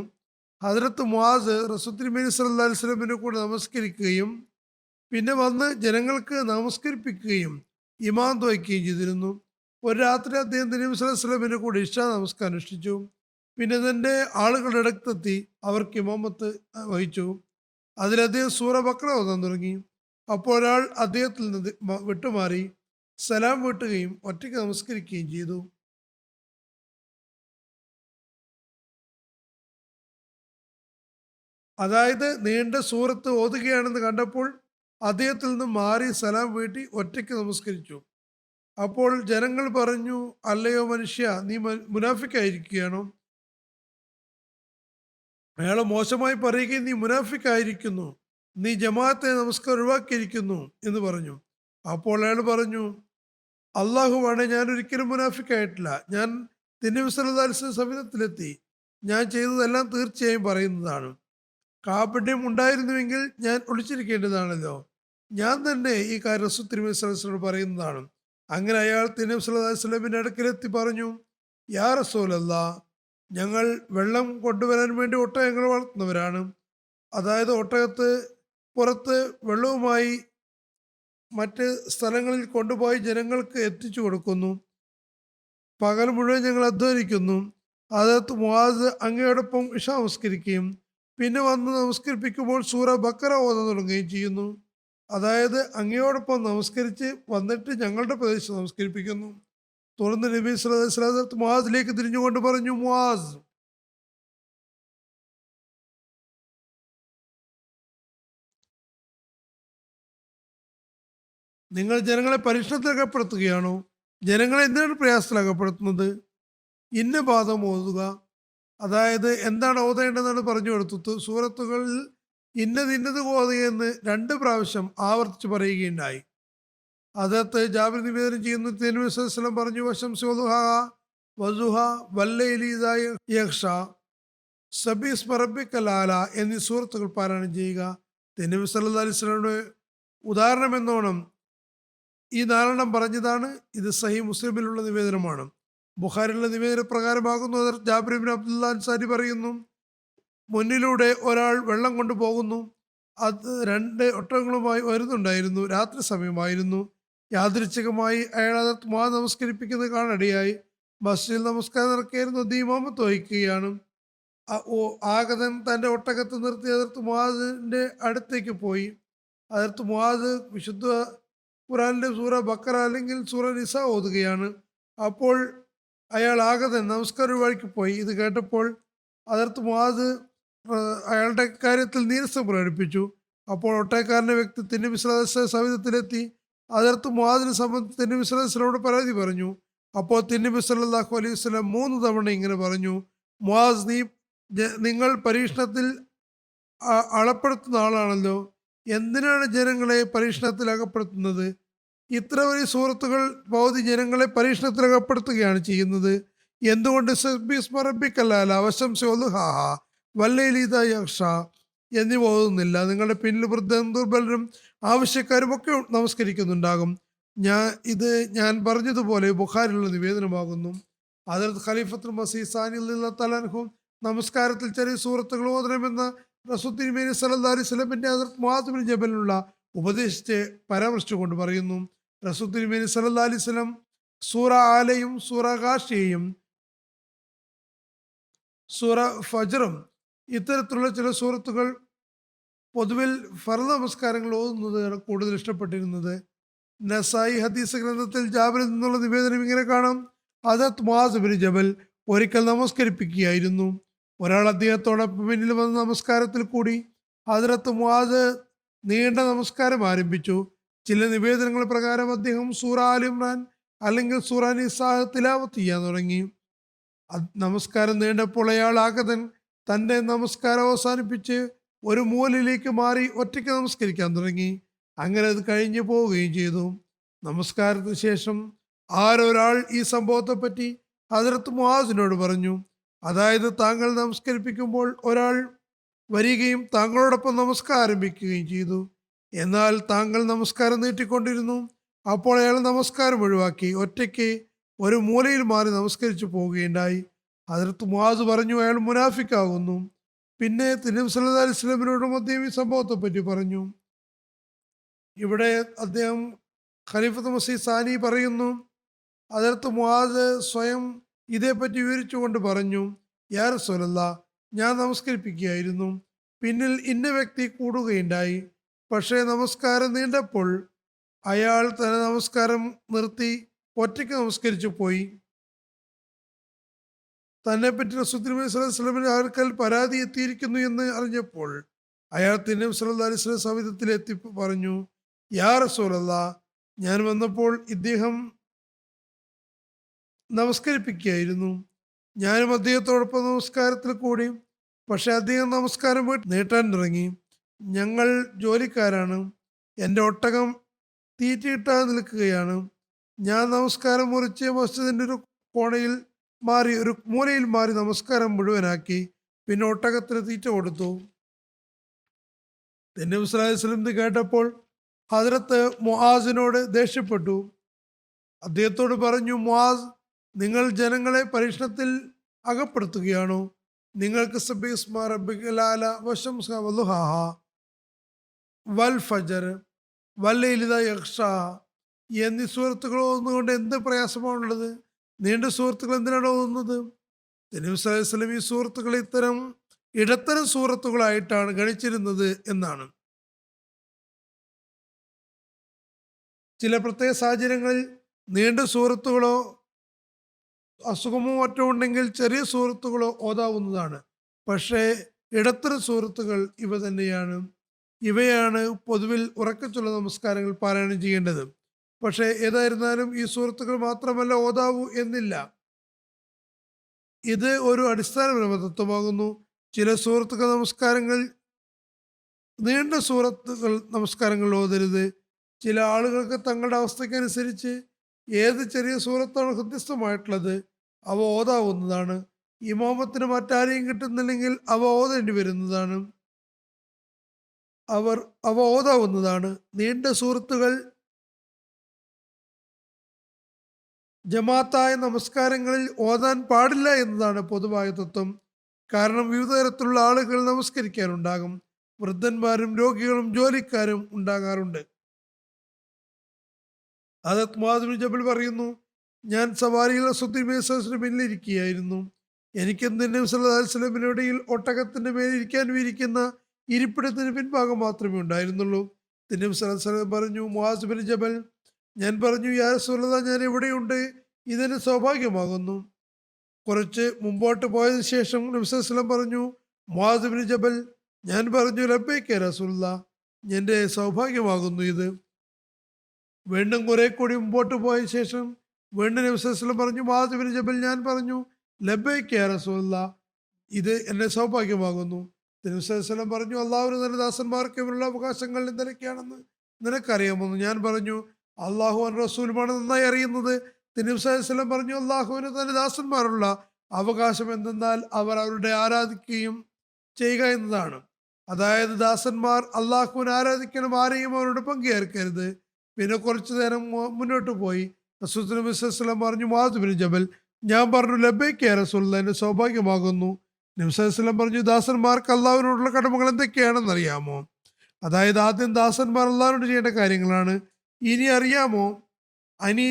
ഹദ്രത്ത് മുആസ് റസൂലുള്ളാഹി സ്വല്ലല്ലാഹു അലൈഹി വസല്ലമിന്റെ കൂടെ നമസ്കരിക്കുകയും പിന്നെ വന്ന് ജനങ്ങൾക്ക് നമസ്കരിപ്പിക്കുകയും ഇമാമത്ത് വഹിക്കുകയും ചെയ്തിരുന്നു. ഒരു രാത്രി അദ്ദേഹം നബി സല്ലല്ലാഹു അലൈഹി വസല്ലമിന്റെ കൂടെ ഇശാ നമസ്കാരം അനുഷ്ഠിച്ചു. പിന്നെ തൻ്റെ ആളുകളുടെ അടുത്തെത്തി അവർക്ക് ഇമാമത്ത് വഹിച്ചു. അതിൽ അദ്ദേഹം സൂറ ബഖറ ഓതാൻ തുടങ്ങി. അപ്പോൾ ഒരാൾ അദ്ദേഹത്തിൽ നിന്ന് വിട്ടുമാറി സലാം വീട്ടുകയും ഒറ്റയ്ക്ക് നമസ്കരിക്കുകയും ചെയ്തു. അതായത് നീണ്ട സൂറത്ത് ഓതുകയാണെന്ന് കണ്ടപ്പോൾ അദ്ദേഹത്തിൽ നിന്ന് മാറി സലാം വീട്ടി ഒറ്റയ്ക്ക് നമസ്കരിച്ചു. അപ്പോൾ ജനങ്ങൾ പറഞ്ഞു, അല്ലയോ മനുഷ്യ, നീ മുനാഫിക്കായിരിക്കുകയാണോ? അയാൾ മോശമായി പറയുകയും, നീ മുനാഫിക്കായിരിക്കുന്നു, നീ ജമാഅത്തെ നമസ്കാരം ഒഴിവാക്കിയിരിക്കുന്നു എന്ന് പറഞ്ഞു. അപ്പോൾ അയാൾ പറഞ്ഞു, അള്ളാഹുവാണ്, ഞാൻ ഒരിക്കലും മുനാഫിക്കായിട്ടില്ല. ഞാൻ തിരുനബി സല്ലല്ലാഹു അലൈഹി വസല്ലം സവിധത്തിലെത്തി. ഞാൻ ചെയ്തതെല്ലാം തീർച്ചയായും പറയുന്നതാണ്. കാപട്യം ഉണ്ടായിരുന്നുവെങ്കിൽ ഞാൻ ഒളിച്ചിരിക്കേണ്ടതാണല്ലോ. ഞാൻ തന്നെ ഈ കാര്യം റസൂൽ തിരുനബി സല്ലല്ലാഹു അലൈഹി വസല്ലം പറയുന്നതാണ്. അങ്ങനെ അയാൾ തിരുനബി സല്ലല്ലാഹു അലൈഹി വസല്ലമിന്റെ അടുക്കലെത്തി പറഞ്ഞു, യാ റസൂലല്ലാഹ്, ഞങ്ങൾ വെള്ളം കൊണ്ടുവരാൻ വേണ്ടി ഒട്ടകങ്ങൾ വളർത്തുന്നവരാണ്. അതായത് ഒട്ടകത്ത് പുറത്ത് വെള്ളവുമായി മറ്റ് സ്ഥലങ്ങളിൽ കൊണ്ടുപോയി ജനങ്ങൾക്ക് എത്തിച്ചു കൊടുക്കുന്നു. പകൽ മുഴുവൻ ഞങ്ങൾ അധ്വാനിക്കുന്നു. ഹദരത്ത് മുആദ് അങ്ങയോടൊപ്പം ഇശ നമസ്കരിക്കുകയും പിന്നെ വന്ന് നമസ്കരിപ്പിക്കുമ്പോൾ സൂറ ബക്കറ ഓതാൻ തുടങ്ങുകയും ചെയ്യുന്നു. അതായത് അങ്ങയോടൊപ്പം നമസ്കരിച്ച് വന്നിട്ട് ഞങ്ങളുടെ പ്രദേശത്ത് നമസ്കരിപ്പിക്കുന്നു. തുടർന്ന് നബി സല്ലല്ലാഹു അലൈഹി വസല്ലം മുആദിലേക്ക് തിരിഞ്ഞുകൊണ്ട് പറഞ്ഞു, മുആസ്, നിങ്ങൾ ജനങ്ങളെ പരീക്ഷണത്തിൽ അകപ്പെടുത്തുകയാണോ? ജനങ്ങളെ എന്തിനാണ് പ്രയാസത്തിൽ അകപ്പെടുത്തുന്നത്? ഇന്ന പാദം ഓതുക. അതായത് എന്താണ് ഓതേണ്ടതെന്നാണ് പറഞ്ഞു കൊടുത്തു. സൂറത്തുകളിൽ ഇന്നത് ഓതുകയെന്ന് 2 പ്രാവശ്യം ആവർത്തിച്ച് പറയുകയുണ്ടായി. അതത്ത് ജാബിർ നിവേദനം ചെയ്യുന്ന തിരുനബി സല്ലല്ലാഹു അലൈഹി വസല്ലം പറഞ്ഞു, വശംസി വദുഹ വല്ലൈലി ഇദാ യഗ്ഷ സബ്ബിസ്മ റബ്ബിക്കൽ അഅല എന്നീ സൂറത്തുകൾ പാരായണം ചെയ്യുക. തിരുനബി സല്ലല്ലാഹു അലൈഹി വസല്ലമയുടെ ഉദാഹരണം എന്നോണം ഈ 4 പറഞ്ഞതാണ്. ഇത് സഹീഹ് മുസ്ലിമിലുള്ള നിവേദനമാണ്. ബുഖാരിയിലുള്ള നിവേദന പ്രകാരമാകുന്നു. ജാബിർ ഇബ്നു അബ്ദുല്ലാഹ് അൻസാരി പറയുന്നു, മുന്നിലൂടെ ഒരാൾ വെള്ളം കൊണ്ടുപോകുന്നു. അത് 2 ഒട്ടകങ്ങളുമായി വരുന്നുണ്ടായിരുന്നു. രാത്രി സമയമായിരുന്നു. യാദൃച്ഛികമായി അയാൾ ഹദരത്ത് മുആദ് നമസ്കരിപ്പിക്കുന്നത് കാണാനിടയായി. മസ്ജിദിൽ നമസ്കാരം നടക്കുകയായിരുന്നു. അത് ഇമാമത്ത് വഹിക്കുകയാണ്. ആഗതൻ തൻ്റെ ഒട്ടകത്ത് നിർത്തി ഹദരത്ത് മുആദിന്റെ അടുത്തേക്ക് പോയി. ഹദരത്ത് മുആദ് വിശുദ്ധ ഖുർആനിലെ സൂറ ബക്കറ അല്ലെങ്കിൽ സൂറ നിസ ഓതുകയാണ്. അപ്പോൾ അയാൾ ആഗതൻ നമസ്കാര വഴിക്ക് പോയി. ഇത് കേട്ടപ്പോൾ ഹദരത്ത് മുആദ് അയാളുടെ കാര്യത്തിൽ നീരസം പ്രകടിപ്പിച്ചു. അപ്പോൾ ഒട്ടേക്കാരൻ്റെ വ്യക്തി തിരുനബി സല്ലല്ലാഹു അലൈഹി വസല്ലം സവിധത്തിലെത്തി ഹദരത്ത് മുആദിനെ സംബന്ധിച്ച് തിരുനബി സല്ലല്ലാഹു അലൈഹി വസല്ലമയോട് പരാതി പറഞ്ഞു. അപ്പോൾ തിരുനബി സല്ലല്ലാഹു അലൈഹി വസല്ലം 3 തവണ ഇങ്ങനെ പറഞ്ഞു, മുആദ്, നിങ്ങൾ പരീക്ഷണത്തിൽ അളപ്പെടുത്തുന്ന ആളാണല്ലോ. എന്തിനാണ് ജനങ്ങളെ പരീക്ഷണത്തിൽ അകപ്പെടുത്തുന്നത്? ഇത്ര വലിയ സൂറത്തുകൾ ഓതി ജനങ്ങളെ പരീക്ഷണത്തിൽ അകപ്പെടുത്തുകയാണ് ചെയ്യുന്നത്. എന്തുകൊണ്ട് സബ്ബിസ്മ റബ്ബിക്കൽ അഅല, വശംസി വദുഹാ വല്ലൈലി ഇദാ യഗ്ഷ എന്നിവ ഓതുന്നില്ല? നിങ്ങളുടെ പിന്നിൽ വൃദ്ധരും ദുർബലരും ആവശ്യക്കാരും ഒക്കെ നമസ്കരിക്കുന്നുണ്ടാകും. ഞാൻ പറഞ്ഞതുപോലെ ബുഖാരിലുള്ള നിവേദനമാകുന്നു. ഹദരത്ത് ഖലീഫത്തുൽ മസീഹ് സാനി റളിയല്ലാഹു തആല അൻഹു നമസ്കാരത്തിൽ ചെറിയ സൂറത്തുകൾ ഓതണമെന്ന റസൂൽ തിരുമേനി സല്ലല്ലാഹു അലൈഹി വസല്ലമിന്റെ ഹദരത്ത് മുആദ് ബിൻ ജബലിനുള്ള ഉപദേശിച്ച് പരാമർശിച്ചുകൊണ്ട് പറയുന്നു, റസൂൽ തിരുമേനി സല്ലല്ലാഹു അലൈഹി വസല്ലം സൂറ ആലയും സൂറ ഗാഷിയയും സൂറ ഫജ്റും ഇത്തരത്തിലുള്ള ചില സൂറത്തുകൾ പൊതുവിൽ ഫർദ് നമസ്കാരങ്ങൾ ഓതുന്നതാണ് കൂടുതൽ ഇഷ്ടപ്പെട്ടിരുന്നത്. നസായി ഹദീസ് ഗ്രന്ഥത്തിൽ ജാബിറിൽ നിന്നുള്ള നിവേദനം ഇങ്ങനെ കാണാം. ഹദരത്ത് മുആദ് ബിൻ ജബൽ ഒരിക്കൽ നമസ്കരിപ്പിക്കുകയായിരുന്നു. ഒരാൾ അദ്ദേഹത്തോടൊപ്പം പിന്നിൽ വന്ന നമസ്കാരത്തിൽ കൂടി. ഹദരത്ത് മുആദ് നീണ്ട നമസ്കാരം ആരംഭിച്ചു. ചില നിവേദനങ്ങൾ പ്രകാരം അദ്ദേഹം സൂറ ആൽ ഇമ്രാൻ അല്ലെങ്കിൽ സൂറ നിസാ തിലാവത്ത് ചെയ്യാൻ തുടങ്ങി. നമസ്കാരം നീണ്ടപ്പോൾ അയാൾ ആഗതൻ തൻ്റെ നമസ്കാരം അവസാനിപ്പിച്ച് ഒരു മൂലയിലേക്ക് മാറി ഒറ്റയ്ക്ക് നമസ്കരിക്കാൻ തുടങ്ങി. അങ്ങനെ അത് കഴിഞ്ഞു പോവുകയും ചെയ്തു. നമസ്കാരത്തിന് ശേഷം ആരൊരാൾ ഈ സംഭവത്തെപ്പറ്റി ഹദരത്ത് മുആസിനോട് പറഞ്ഞു. അതായത്, താങ്കൾ നമസ്കരിപ്പിക്കുമ്പോൾ ഒരാൾ വരികയും താങ്കളോടൊപ്പം നമസ്കാരം ആരംഭിക്കുകയും ചെയ്തു. എന്നാൽ താങ്കൾ നമസ്കാരം നീട്ടിക്കൊണ്ടിരുന്നു. അപ്പോൾ അയാൾ നമസ്കാരം ഒഴിവാക്കി ഒറ്റയ്ക്ക് ഒരു മൂലയിൽ മാറി നമസ്കരിച്ചു പോവുകയുണ്ടായി. ഹദരത്ത് മുആസ് പറഞ്ഞു, അയാൾ മുനാഫിക്കാകുന്നു. പിന്നെ തിരുനബി സല്ലല്ലാഹു അലൈഹി വസല്ലമയോടും അദ്ദേഹം ഈ സംഭവത്തെ പറ്റി പറഞ്ഞു. ഇവിടെ അദ്ദേഹം ഖലീഫത്തുൽ മസീഹ് സാനി പറയുന്നു, ഹദരത്ത് മുആസ് സ്വയം ഇതേപ്പറ്റി വിവരിച്ചുകൊണ്ട് പറഞ്ഞു, യാ റസൂലല്ലാഹ്, ഞാൻ നമസ്കരിപ്പിക്കുകയായിരുന്നു. പിന്നിൽ ഇന്ന വ്യക്തി കൂടുകയുണ്ടായി. പക്ഷേ നമസ്കാരം നീണ്ടപ്പോൾ അയാൾ തന്നെ നമസ്കാരം നിർത്തി ഒറ്റയ്ക്ക് നമസ്കരിച്ചു പോയി. തന്നെപ്പറ്റി റസൂൽ സല്ലല്ലാഹു അലൈഹി വസല്ലമിന്റെ അടുക്കൽ പരാതി എത്തിയിരിക്കുന്നു എന്ന് അറിഞ്ഞപ്പോൾ അയാൾ തിന്നബി സല്ലല്ലാഹു അലൈഹി വസല്ലം സവിധത്തിൽ എത്തി പറഞ്ഞു, യാ റസൂലല്ലാ, ഞാൻ വന്നപ്പോൾ ഇദ്ദേഹം നമസ്കരിപ്പിക്കുകയായിരുന്നു. ഞാനും അദ്ദേഹത്തോടൊപ്പം നമസ്കാരത്തിൽ കൂടി. പക്ഷെ അദ്ദേഹം നമസ്കാരം നീട്ടാൻ തുടങ്ങി. ഞങ്ങൾ ജോലിക്കാരാണ്. എൻ്റെ ഒട്ടകം തീറ്റ കിട്ടാതെ നിൽക്കുകയാണ്. ഞാൻ നമസ്കാരം മുറിച്ച് മസ്ജിദിൻ്റെ ഒരു മൂലയിൽ മാറി നമസ്കാരം മുഴുവനാക്കി. പിന്നെ ഒട്ടകത്തിന് തീറ്റ കൊടുത്തു. നബി സല്ലല്ലാഹു അലൈഹി വസല്ലം ഇത് കേട്ടപ്പോൾ ഹദ്റത്ത് മുആസിനോട് ദേഷ്യപ്പെട്ടു. അദ്ദേഹത്തോട് പറഞ്ഞു, മുആസ്, നിങ്ങൾ ജനങ്ങളെ പരീക്ഷണത്തിൽ അകപ്പെടുത്തുകയാണോ? നിങ്ങൾക്ക് സബ്ബിഹിസ്മ റബ്ബിക്കൽ അഅല വശംസ വളുഹാഹ വൽ ഫജർ വല്ലൈലി ഇദാ യഗ്ഷാ എന്നീ സൂറത്തുകൾ ഓതുന്നതുകൊണ്ട് എന്ത് പ്രയാസമാണുള്ളത്? നീണ്ട സൂറത്തുകൾ എന്തിനാണ് ഓതുന്നത്? നബി സല്ലല്ലാഹു അലൈഹി വസല്ലം ഈ സൂറത്തുകൾ ഇടത്തരം സൂറത്തുകളായിട്ടാണ് ഗണിച്ചിരുന്നത് എന്നാണ്. ചില പ്രത്യേക സാഹചര്യങ്ങളിൽ നീണ്ട സൂറത്തുകളോ അസുഖമോ മറ്റോ ഉണ്ടെങ്കിൽ ചെറിയ സൂറത്തുകളോ ഓതാവുന്നതാണ്. പക്ഷേ ഇടത്തരം സൂറത്തുകൾ ഇവ തന്നെയാണ്. ഇവയാണ് പൊതുവിൽ ഉറക്കച്ചുള്ള നമസ്കാരങ്ങൾ പാരായണം ചെയ്യേണ്ടത്. പക്ഷേ ഏതായിരുന്നാലും ഈ സൂറത്തുകൾ മാത്രമല്ല ഓതാവൂ എന്നില്ല. ഇത് ഒരു അടിസ്ഥാനപരമായ തത്വമാകുന്നു. ചില സൂറത്തുകൾ നീണ്ട സൂറത്തുകൾ നമസ്കാരങ്ങൾ ഓതരുത്. ചില ആളുകൾക്ക് തങ്ങളുടെ അവസ്ഥയ്ക്കനുസരിച്ച് ഏത് ചെറിയ സൂറത്താണ് ഹൃദ്യസ്ഥമായിട്ടുള്ളത് അവ ഓതാവുന്നതാണ്. ഇമാമത്തിന് മറ്റാരെയും കിട്ടുന്നില്ലെങ്കിൽ അവ ഓതേണ്ടി വരുന്നതാണ്. അവ ഓതാവുന്നതാണ്. നീണ്ട സൂറത്തുകൾ ജമാഅത്തായ നമസ്കാരങ്ങളിൽ ഓതാൻ പാടില്ല എന്നതാണ് പൊതുവായ തത്വം. കാരണം വിവിധ തരത്തിലുള്ള ആളുകൾ നമസ്കരിക്കാനുണ്ടാകും. വൃദ്ധന്മാരും രോഗികളും ജോലിക്കാരും ഉണ്ടാകാറുണ്ട്. ഹദരത്ത് മുആദ് ബിൻ ജബൽ പറയുന്നു, ഞാൻ സവാരിയിൽ റസൂലുള്ളാഹിയിരിക്കുകയായിരുന്നു. എനിക്ക് നബി സല്ലല്ലാഹു അലൈഹി വസല്ലമിനിടയിൽ ഒട്ടകത്തിന്റെ മേലിരിക്കാൻ വിരിക്കുന്ന ഇരിപ്പിടത്തിന് പിൻഭാഗം മാത്രമേ ഉണ്ടായിരുന്നുള്ളൂ. നബി സല്ലല്ലാഹു അലൈഹി വസല്ലം പറഞ്ഞു, മുആദ് ബിൻ ജബൽ, ഞാൻ പറഞ്ഞു, യാ റസൂലല്ലാഹ്, ഞാൻ എവിടെയുണ്ട്? ഇതെന്റെ സൗഭാഗ്യമാകുന്നു. കുറച്ച് മുമ്പോട്ട് പോയതിനു ശേഷം നബി സല്ലല്ലാഹു അലൈഹി വസല്ലം പറഞ്ഞു, മുആദ് ബിൻ ജബൽ, ഞാൻ പറഞ്ഞു, ലബ്ബൈക യാ റസൂലല്ലാഹ്, എൻ്റെ സൗഭാഗ്യമാകുന്നു ഇത്. വീണ്ടും കുറെ കൂടി മുമ്പോട്ട് പോയ ശേഷം വീണ്ടും നബി സല്ലല്ലാഹു അലൈഹി വസല്ലം പറഞ്ഞു, മുആദ് ബിൻ ജബൽ, ഞാൻ പറഞ്ഞു, ലബ്ബൈക യാ റസൂലല്ലാഹ്, ഇത് എൻ്റെ സൗഭാഗ്യമാകുന്നു. നബി സല്ലല്ലാഹു അലൈഹി വസല്ലം പറഞ്ഞു, അള്ളാഹുവിന് തന്റെ ദാസന്മാർക്ക് ഇവരുടെ അവകാശങ്ങൾ എന്തൊക്കെയാണെന്ന് നിനക്കറിയാമെന്ന്. ഞാൻ പറഞ്ഞു, അള്ളാഹു റസൂലുമാണ് നന്നായി അറിയുന്നത്. നബി സല്ലല്ലാഹു അലൈഹി വസല്ലം പറഞ്ഞു, അള്ളാഹുവിന് തന്റെ ദാസന്മാരുള്ള അവകാശം എന്തെന്നാൽ അവർ അവരുടെ ആരാധിക്കുകയും ചെയ്യുക എന്നതാണ്. അതായത് ദാസന്മാർ അള്ളാഹുവിനെ ആരാധിക്കണം, ആരെയും അവരോട് പങ്കുചേർക്കരുത്. പിന്നെ കുറച്ചു നേരം മുന്നോട്ട് പോയി റസൂൽ നബി സല്ലല്ലാഹു അലൈഹി വസല്ലം പറഞ്ഞു, മുആദ് ബിൻ ജബൽ, ഞാൻ പറഞ്ഞു, ലബ്ബൈക യാ റസൂലല്ലാഹ്, എൻ്റെ സൗഭാഗ്യമാകുന്നു. നബി സല്ലല്ലാഹു അലൈഹി വസല്ലം പറഞ്ഞു, ദാസന്മാർക്ക് അള്ളാഹുവിനോടുള്ള കടമകൾ എന്തൊക്കെയാണെന്ന് അറിയാമോ? അതായത് ആദ്യം ദാസന്മാർ അള്ളാഹുവിനോട് ചെയ്യേണ്ട കാര്യങ്ങളാണ്. ഇനി അറിയാമോ, ഇനി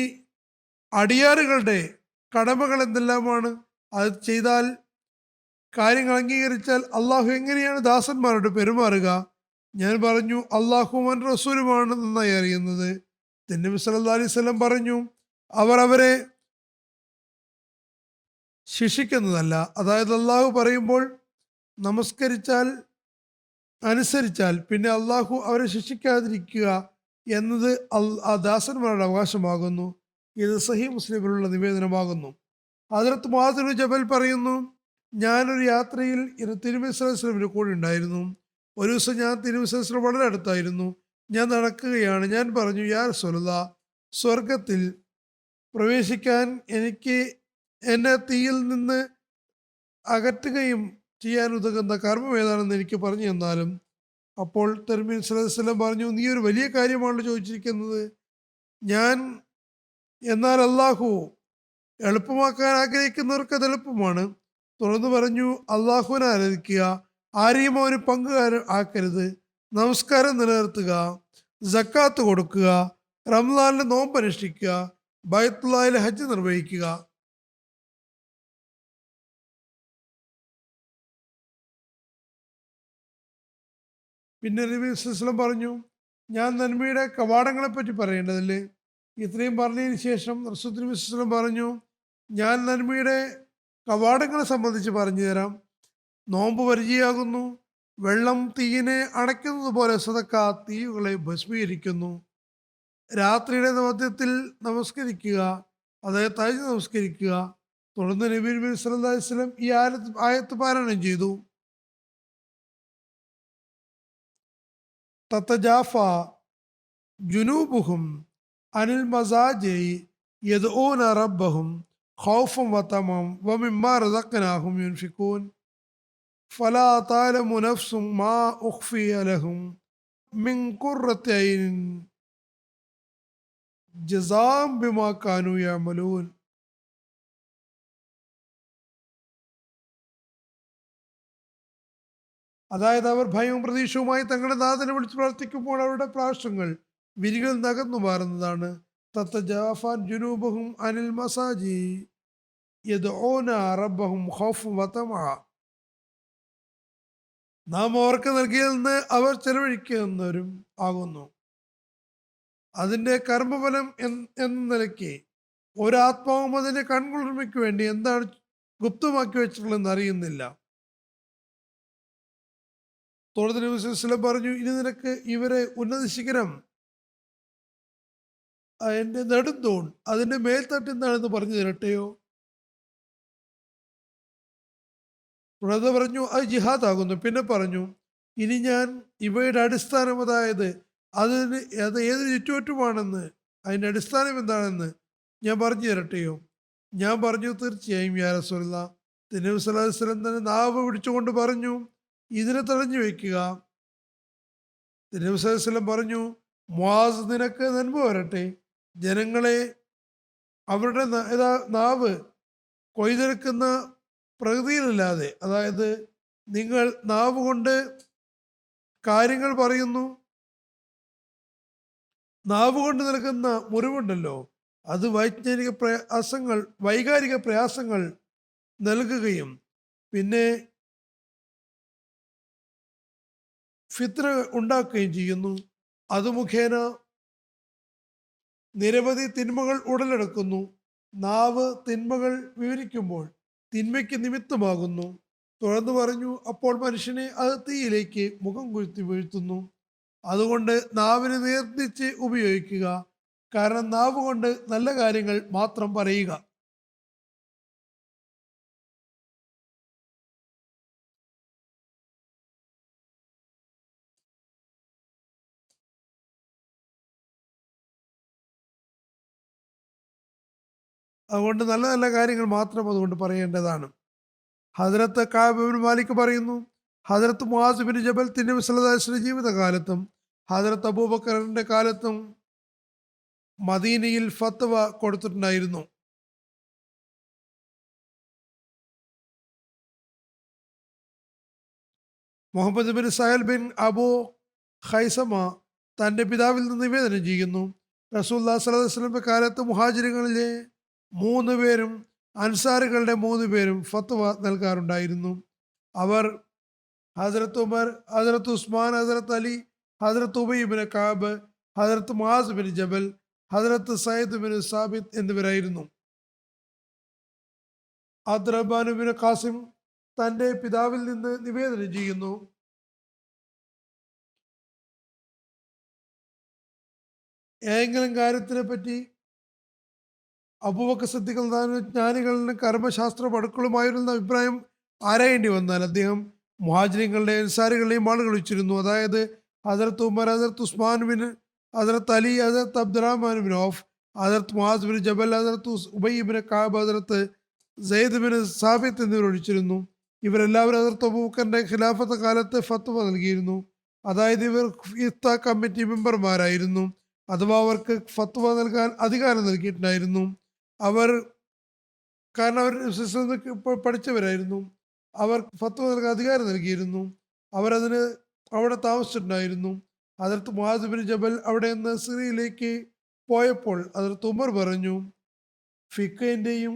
അടിയാറുകളുടെ കടമകൾ എന്തെല്ലാമാണ്? അത് ചെയ്താൽ, കാര്യങ്ങൾ അംഗീകരിച്ചാൽ അള്ളാഹു എങ്ങനെയാണ് ദാസന്മാരോട് പെരുമാറുക? ഞാൻ പറഞ്ഞു, അള്ളാഹുവും റസൂലുമാണ് നന്നായി അറിയുന്നത്. നബി സല്ലല്ലാഹു അലൈഹി വസല്ലം പറഞ്ഞു, അവർ അവരെ ശിക്ഷിക്കുന്നതല്ല. അതായത് അള്ളാഹു പറയുമ്പോൾ അനുസരിച്ചാൽ പിന്നെ അള്ളാഹു അവരെ ശിക്ഷിക്കാതിരിക്കുക എന്നത് ആ ദാസന്മാരുടെ അവകാശമാകുന്നു. ഇത് സഹീഹ് മുസ്ലിമിലുള്ള നിവേദനമാകുന്നു. ഹദ്റത്ത് മുആദ് ബിൻ ജബൽ പറയുന്നു, ഞാനൊരു യാത്രയിൽ തിരുനബി സല്ലല്ലാഹു അലൈഹി വസല്ലമിന്റെ കൂടെ ഉണ്ടായിരുന്നു. ഒരു ദിവസം ഞാൻ തിരുനബി സല്ലല്ലാഹു അലൈഹി വസല്ലം വളരെ അടുത്തായിരുന്നു. ഞാൻ നടക്കുകയാണ്. ഞാൻ പറഞ്ഞു, യാ റസൂലല്ലാഹ്, സ്വർഗത്തിൽ പ്രവേശിക്കാൻ എന്നെ തീയിൽ നിന്ന് അകറ്റുകയും ചെയ്യാൻ ഉതകുന്ന കർമ്മം ഏതാണെന്ന് എനിക്ക് പറഞ്ഞു തന്നാലും. അപ്പോൾ തിരുനബി സല്ലല്ലാഹു അലൈഹി വസല്ലം പറഞ്ഞു, നീ ഒരു വലിയ കാര്യമാണല്ലോ ചോദിച്ചിരിക്കുന്നത്. എന്നാൽ അള്ളാഹു എളുപ്പമാക്കാൻ ആഗ്രഹിക്കുന്നവർക്ക് അത് എളുപ്പമാണ്. തുടർന്ന് പറഞ്ഞു, അള്ളാഹുവിനെ ആരാധിക്കുക, ആരെയും അവന് പങ്കുകാരൻ ആക്കരുത്, നമസ്കാരം നിലനിർത്തുക, സക്കാത്ത് കൊടുക്കുക, റംസാനിലെ നോമ്പ് അനുഷ്ഠിക്കുക, ബൈത്തുല്ലാഹിലെ ഹജ്ജ് നിർവഹിക്കുക. പിന്നെ നബി സല്ലല്ലാഹു അലൈഹി വസല്ലം പറഞ്ഞു, ഞാൻ നന്മയുടെ കവാടങ്ങളെ പറ്റി പറയേണ്ടതല്ലേ? ഇത്രയും പറഞ്ഞതിന് ശേഷം റസൂൽ നബി സല്ലല്ലാഹു അലൈഹി വസല്ലം പറഞ്ഞു, ഞാൻ നന്മയുടെ കവാടങ്ങളെ സംബന്ധിച്ച് പറഞ്ഞു തരാം. നോമ്പ് പരിചയമാകുന്നു, വെള്ളം തീയിനെ അണയ്ക്കുന്നത് പോലെ സദക്ക തീയുകളെ ഭസ്മീകരിക്കുന്നു. രാത്രിയുടെ മധ്യത്തിൽ നമസ്കരിക്കുക, അതായത് തഴഞ്ഞ് നമസ്കരിക്കുക. തുടർന്ന് നബി സല്ലല്ലാഹു അലൈഹി വസല്ലം ഈ ആയത്ത് പാരായണം ചെയ്തു. തത്തജാഫ ജുനൂബുഹും അനിൽ മസാജി യദ്ഊന റബ്ബഹും ഖൗഫൻ വതമം വമിമ്മാ റസഖ്നാഹും യുൻഫിഖൂൻ ഫലാ തഅലമു നഫ്സും മാ ഉഖ്ഫിയ ലഹും മിൻ ഖുർറത്തി അയ്നിൻ ജസാം ബിമാ കാനൂ യഅമലൂൻ. അതായത് അവർ ഭയവും പ്രതീക്ഷവുമായി തങ്ങളുടെ നാഥനെ വിളിച്ച് പ്രാർത്ഥിക്കുമ്പോൾ അവരുടെ പ്രാവശ്യങ്ങൾ വിരികൾ നകന്നു മാറുന്നതാണ്. തത്തജാഫാൻ ജുനൂബഹും അനിൽ മസാജി യദ്ഊന റബ്ബഹും ഖൗഫൻ വതമഅ. നാം അവർക്ക് നൽകിയതിൽ നിന്ന് അവർ ചെലവഴിക്കുന്നവരും ആകുന്നു. അതിൻ്റെ കർമ്മഫലം എന്ന നിലയ്ക്ക് ഒരാത്മാവും അതിൻ്റെ കൺകുളിർമയ്ക്ക് വേണ്ടി എന്താണ് ഗുപ്തമാക്കി വെച്ചിട്ടുള്ളതെന്ന് അറിയുന്നില്ല. തുടർന്ന് നബി സല്ലല്ലാഹു അലൈഹി വസല്ലം പറഞ്ഞു, ഇനി നിനക്ക് ഇവരെ ഉന്നത ശിഖരം, എൻ്റെ നെടുന്തൂൺ, അതിൻ്റെ മേൽത്തട്ട് എന്താണെന്ന് പറഞ്ഞു തരട്ടെയോ? തുടർന്ന് പറഞ്ഞു, അത് ജിഹാദ് ആകുന്നു. പിന്നെ പറഞ്ഞു, ഇനി ഞാൻ ഇവയുടെ അടിസ്ഥാനം, അതായത് അത് ഏത് ചുറ്റുവറ്റുമാണെന്ന്, അതിൻ്റെ അടിസ്ഥാനം എന്താണെന്ന് ഞാൻ പറഞ്ഞു തരട്ടെയോ? ഞാൻ പറഞ്ഞു, തീർച്ചയായും യാ റസൂലല്ലാഹ്. നബി സല്ലല്ലാഹു അലൈഹി വസല്ലം തന്നെ നാവ് പിടിച്ചുകൊണ്ട് പറഞ്ഞു, ഇതിനെ തടഞ്ഞു വയ്ക്കുക. നബി സല്ലല്ലാഹു അലൈഹി വസല്ലം പറഞ്ഞു, മുആസ്, നിനക്ക് നന്മ വരട്ടെ. ജനങ്ങളെ അവരുടെ നാവ് കൊയ്തെടുക്കുന്ന പ്രകൃതിയിലല്ലാതെ, അതായത് നിങ്ങൾ നാവ് കൊണ്ട് കാര്യങ്ങൾ പറയുന്നു, നാവ് കൊണ്ട് നൽകുന്ന മുറിവുണ്ടല്ലോ, അത് വൈകാരിക പ്രയാസങ്ങൾ നൽകുകയും പിന്നെ ഫിത്ന ഉണ്ടാക്കുകയും ചെയ്യുന്നു. അത് മുഖേന നിരവധി തിന്മകൾ ഉടലെടുക്കുന്നു. നാവ് തിന്മകൾ വിവരിക്കുമ്പോൾ തിന്മയ്ക്ക് നിമിത്തമാകുന്നു. തുടർന്ന് പറഞ്ഞു, അപ്പോൾ മനുഷ്യനെ അത് തീയിലേക്ക് മുഖം കുത്തി വീഴ്ത്തുന്നു. അതുകൊണ്ട് നാവിനെ നിയന്ത്രിച്ച് ഉപയോഗിക്കുക. കാരണം നാവ് കൊണ്ട് നല്ല കാര്യങ്ങൾ മാത്രം പറയുക. അതുകൊണ്ട് നല്ല നല്ല കാര്യങ്ങൾ മാത്രം അതുകൊണ്ട് പറയേണ്ടതാണ്. ഹദ്രത്ത് കഅബ് ഇബ്നു മാലിക് പറയുന്നു, ഹദ്രത്ത് മുആസ് ബിൻ ജബൽ നബി സല്ലല്ലാഹു അലൈഹി വസല്ലം ജീവിതകാലത്തും ഹദ്രത്ത് അബൂബക്കറിന്റെ കാലത്തും മദീനയിൽ ഫത്വ കൊടുത്തിട്ടുണ്ടായിരുന്നു. Muhammad bin Sahl bin Abu Khaythama തൻ്റെ പിതാവിൽ നിന്ന് നിവേദനം ചെയ്യുന്നു, റസൂലുള്ളാഹി സ്വല്ലല്ലാഹു അലൈഹി വസല്ലം കാലത്ത് മുഹാജിറുകളിലെ 3 പേരും അൻസാറുകളുടെ 3 പേരും ഫത്വ നൽകാറുണ്ടായിരുന്നു. അവർ ഹസ്രത്ത് ഉമർ, ഹസ്രത്ത് ഉസ്മാൻ, ഹസ്രത്ത് അലി, ഹസ്രത്ത് ഉബൈ ബിൻ കഅബ്, ഹസ്രത്ത് മുആസ് ബിൻ ജബൽ, ഹസ്രത്ത് സയ്യിദ് ബിൻ സാബിത്ത് എന്നിവരായിരുന്നു. അബ്ദുറഹ്മാൻ ബിൻ ഖാസിം തൻ്റെ പിതാവിൽ നിന്ന് നിവേദനം ചെയ്യുന്നു, ഏതെങ്കിലും കാര്യത്തിനെ പറ്റി അബൂബക്കർ സിദ്ദീഖ് ജ്ഞാനികളുടെ കർമ്മശാസ്ത്ര പടുക്കളുമായിരുന്ന അഭിപ്രായം ആരായേണ്ടി വന്നാൽ അദ്ദേഹം മുഹാജിറുകളുടെ അൻസാരികളുടെയും ആളുകൾ വെച്ചിരുന്നു. അതായത് ഹസ്രത്ത് ഉമർ, ഹസ്രത്ത് ഉസ്മാൻ ബിൻ, ഹസ്രത്ത് അലി, ഹസ്രത്ത് അബ്ദുറഹ്മാൻ ബിൻ ഔഫ്, ഹസ്രത്ത് മുആസ് ബിൻ ജബൽ, ഹസ്രത്ത് ഉബൈ ബിൻ കഅബ്, ഹസ്രത്ത് സയ്യിദ് ബിൻ സാബിത്ത് എന്നിവർ ഒഴിച്ചിരുന്നു. ഇവരെല്ലാവരും ഹസ്രത്ത് അബൂബക്കറിന്റെ ഖിലാഫത്ത് കാലത്ത് ഫത്വ നൽകിയിരുന്നു. അതായത് ഇവർ ഇഫ്താ കമ്മിറ്റി മെമ്പർമാരായിരുന്നു, അഥവാ അവർക്ക് ഫത്വ നൽകാൻ അധികാരം നൽകിയിട്ടുണ്ടായിരുന്നു. കാരണം അവർ പഠിച്ചവരായിരുന്നു, അവർ ഫത്വ നൽകാൻ അധികാരം നൽകിയിരുന്നു. അവരതിന് അവിടെ താമസിച്ചിട്ടുണ്ടായിരുന്നു. ഹദ്രത്ത് മുആസ് ബിൻ ജബൽ അവിടെ നിന്ന് സിറിയയിലേക്ക് പോയപ്പോൾ ഹദ്രത്ത് ഉമർ പറഞ്ഞു, ഫിഖിന്റെയും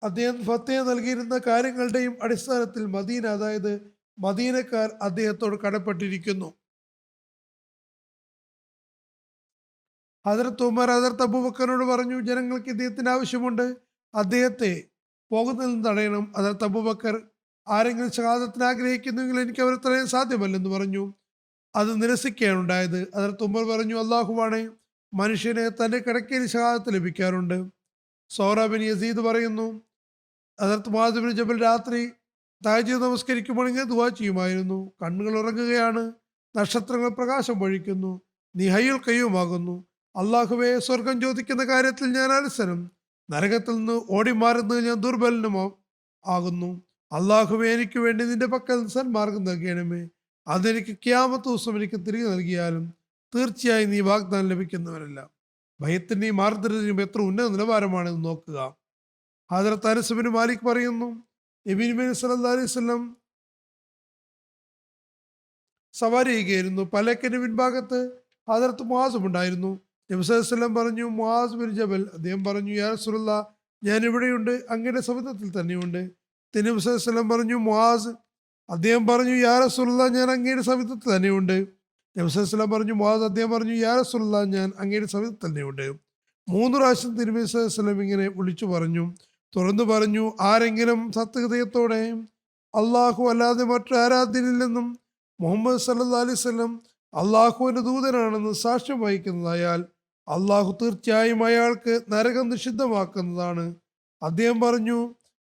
അദ്ദേഹം ഫത്വ നൽകിയിരുന്ന കാര്യങ്ങളുടെയും അടിസ്ഥാനത്തിൽ മദീന, അതായത് മദീനക്കാർ അദ്ദേഹത്തോട് കടപ്പെട്ടിരിക്കുന്നു. ഹദരത്ത് ഉമർ ഹദരത്ത് അബൂബക്കറിനോട് പറഞ്ഞു, ജനങ്ങൾക്ക് ഇദ്ദേഹത്തിന് ആവശ്യമുണ്ട്, അദ്ദേഹത്തെ പോകുന്നതിൽ നിന്ന് തടയണം. ഹദരത്ത് അബൂബക്കർ, ആരെങ്കിലും ഷഹാദത്തിന് ആഗ്രഹിക്കുന്നുവെങ്കിൽ എനിക്ക് അവരെ തടയാൻ സാധ്യമല്ലെന്ന് പറഞ്ഞു. അത് നിരസിക്കുകയാണ് ഉണ്ടായത്. ഹദരത്ത് ഉമർ പറഞ്ഞു, അള്ളാഹുവാണേ, മനുഷ്യന് തൻ്റെ കിടക്കയിൽ ഷഹാദത്ത് ലഭിക്കാറുണ്ട്. സൗറ ബിൻ യസീദ് പറയുന്നു, ഹദരത്ത് മുആദ് ബിൻ ജബൽ രാത്രി തഹജ്ജുദ് നമസ്കരിക്കുമ്പോൾ ഇങ്ങനെ ദുആ ചെയ്യുമായിരുന്നു: കണ്ണുകൾ ഉറങ്ങുകയാണ്, നക്ഷത്രങ്ങൾ പ്രകാശം പൊഴിക്കുന്നു, നീ ഹയ്യുൽ ഖയ്യൂമാകുന്നു. അള്ളാഹുവെ, സ്വർഗം ചോദിക്കുന്ന കാര്യത്തിൽ ഞാൻ അലസനും നരകത്തിൽ നിന്ന് ഓടി മാറുന്നത് ഞാൻ ദുർബലനും ആകുന്നു. അള്ളാഹുവെ, എനിക്ക് വേണ്ടി നിന്റെ പക്കൽ സന്മാർഗം നൽകണമേ. അതെനിക്ക് ഖിയാമത്ത് ദിവസം എനിക്ക് തിരികെ നൽകിയാലും തീർച്ചയായും നീ വാഗ്ദാനം ലഭിക്കുന്നവരല്ല. ഭയത്തിൻ്റെയും മാർദ്ദര്യത്തിനും എത്ര ഉന്നത നിലവാരമാണെന്ന് നോക്കുക. ഹദരത്ത് അനസ് ബിൻ മാലിക് പറയുന്നു, നബി സല്ലല്ലാഹു അലൈഹി വസല്ലം സവാരി ചെയ്യുകയായിരുന്നു. പല്ലക്കിന്റെ പിൻഭാഗത്ത് ഹദരത്ത് മുആസും ഉണ്ടായിരുന്നു. നബി സല്ലല്ലാഹു അലൈഹി വസല്ലം പറഞ്ഞു, മുആസ് ബിൻ ജബൽ. അദ്ദേഹം പറഞ്ഞു, യാ റസൂലല്ലാഹ്, ഞാൻ ഇവിടെയുണ്ട്, അങ്ങയുടെ സവിധത്തിൽ തന്നെയുണ്ട്. നബി സല്ലല്ലാഹു അലൈഹി വസല്ലം പറഞ്ഞു, മുആസ്. അദ്ദേഹം പറഞ്ഞു, യാ റസൂലല്ലാഹ്, ഞാൻ അങ്ങയുടെ സവിധത്തിൽ തന്നെയുണ്ട്. നബി സല്ലല്ലാഹു അലൈഹി വസല്ലം പറഞ്ഞു, മുആസ്. അദ്ദേഹം പറഞ്ഞു, യാ റസൂലല്ലാഹ്, ഞാൻ അങ്ങയുടെ സവിധത്തിൽ തന്നെയുണ്ട്. 3 പ്രാവശ്യം നബി സല്ലല്ലാഹു അലൈഹി വസല്ലം ഇങ്ങനെ വിളിച്ചു പറഞ്ഞു. തുറന്നു പറഞ്ഞു, ആരെങ്കിലും സത്യഹൃദയത്തോടെ അള്ളാഹു അല്ലാതെ മറ്റു ആരാധ്യനില്ലെന്നും മുഹമ്മദ് സല്ലല്ലാഹു അലൈഹി വസല്ലം അള്ളാഹുവിന്റെ ദൂതനാണെന്ന് സാക്ഷ്യം വഹിക്കുന്നതായാൽ അള്ളാഹു തീർച്ചയായും അയാൾക്ക് നരകം നിഷിദ്ധമാക്കുന്നതാണ്. അദ്ദേഹം പറഞ്ഞു,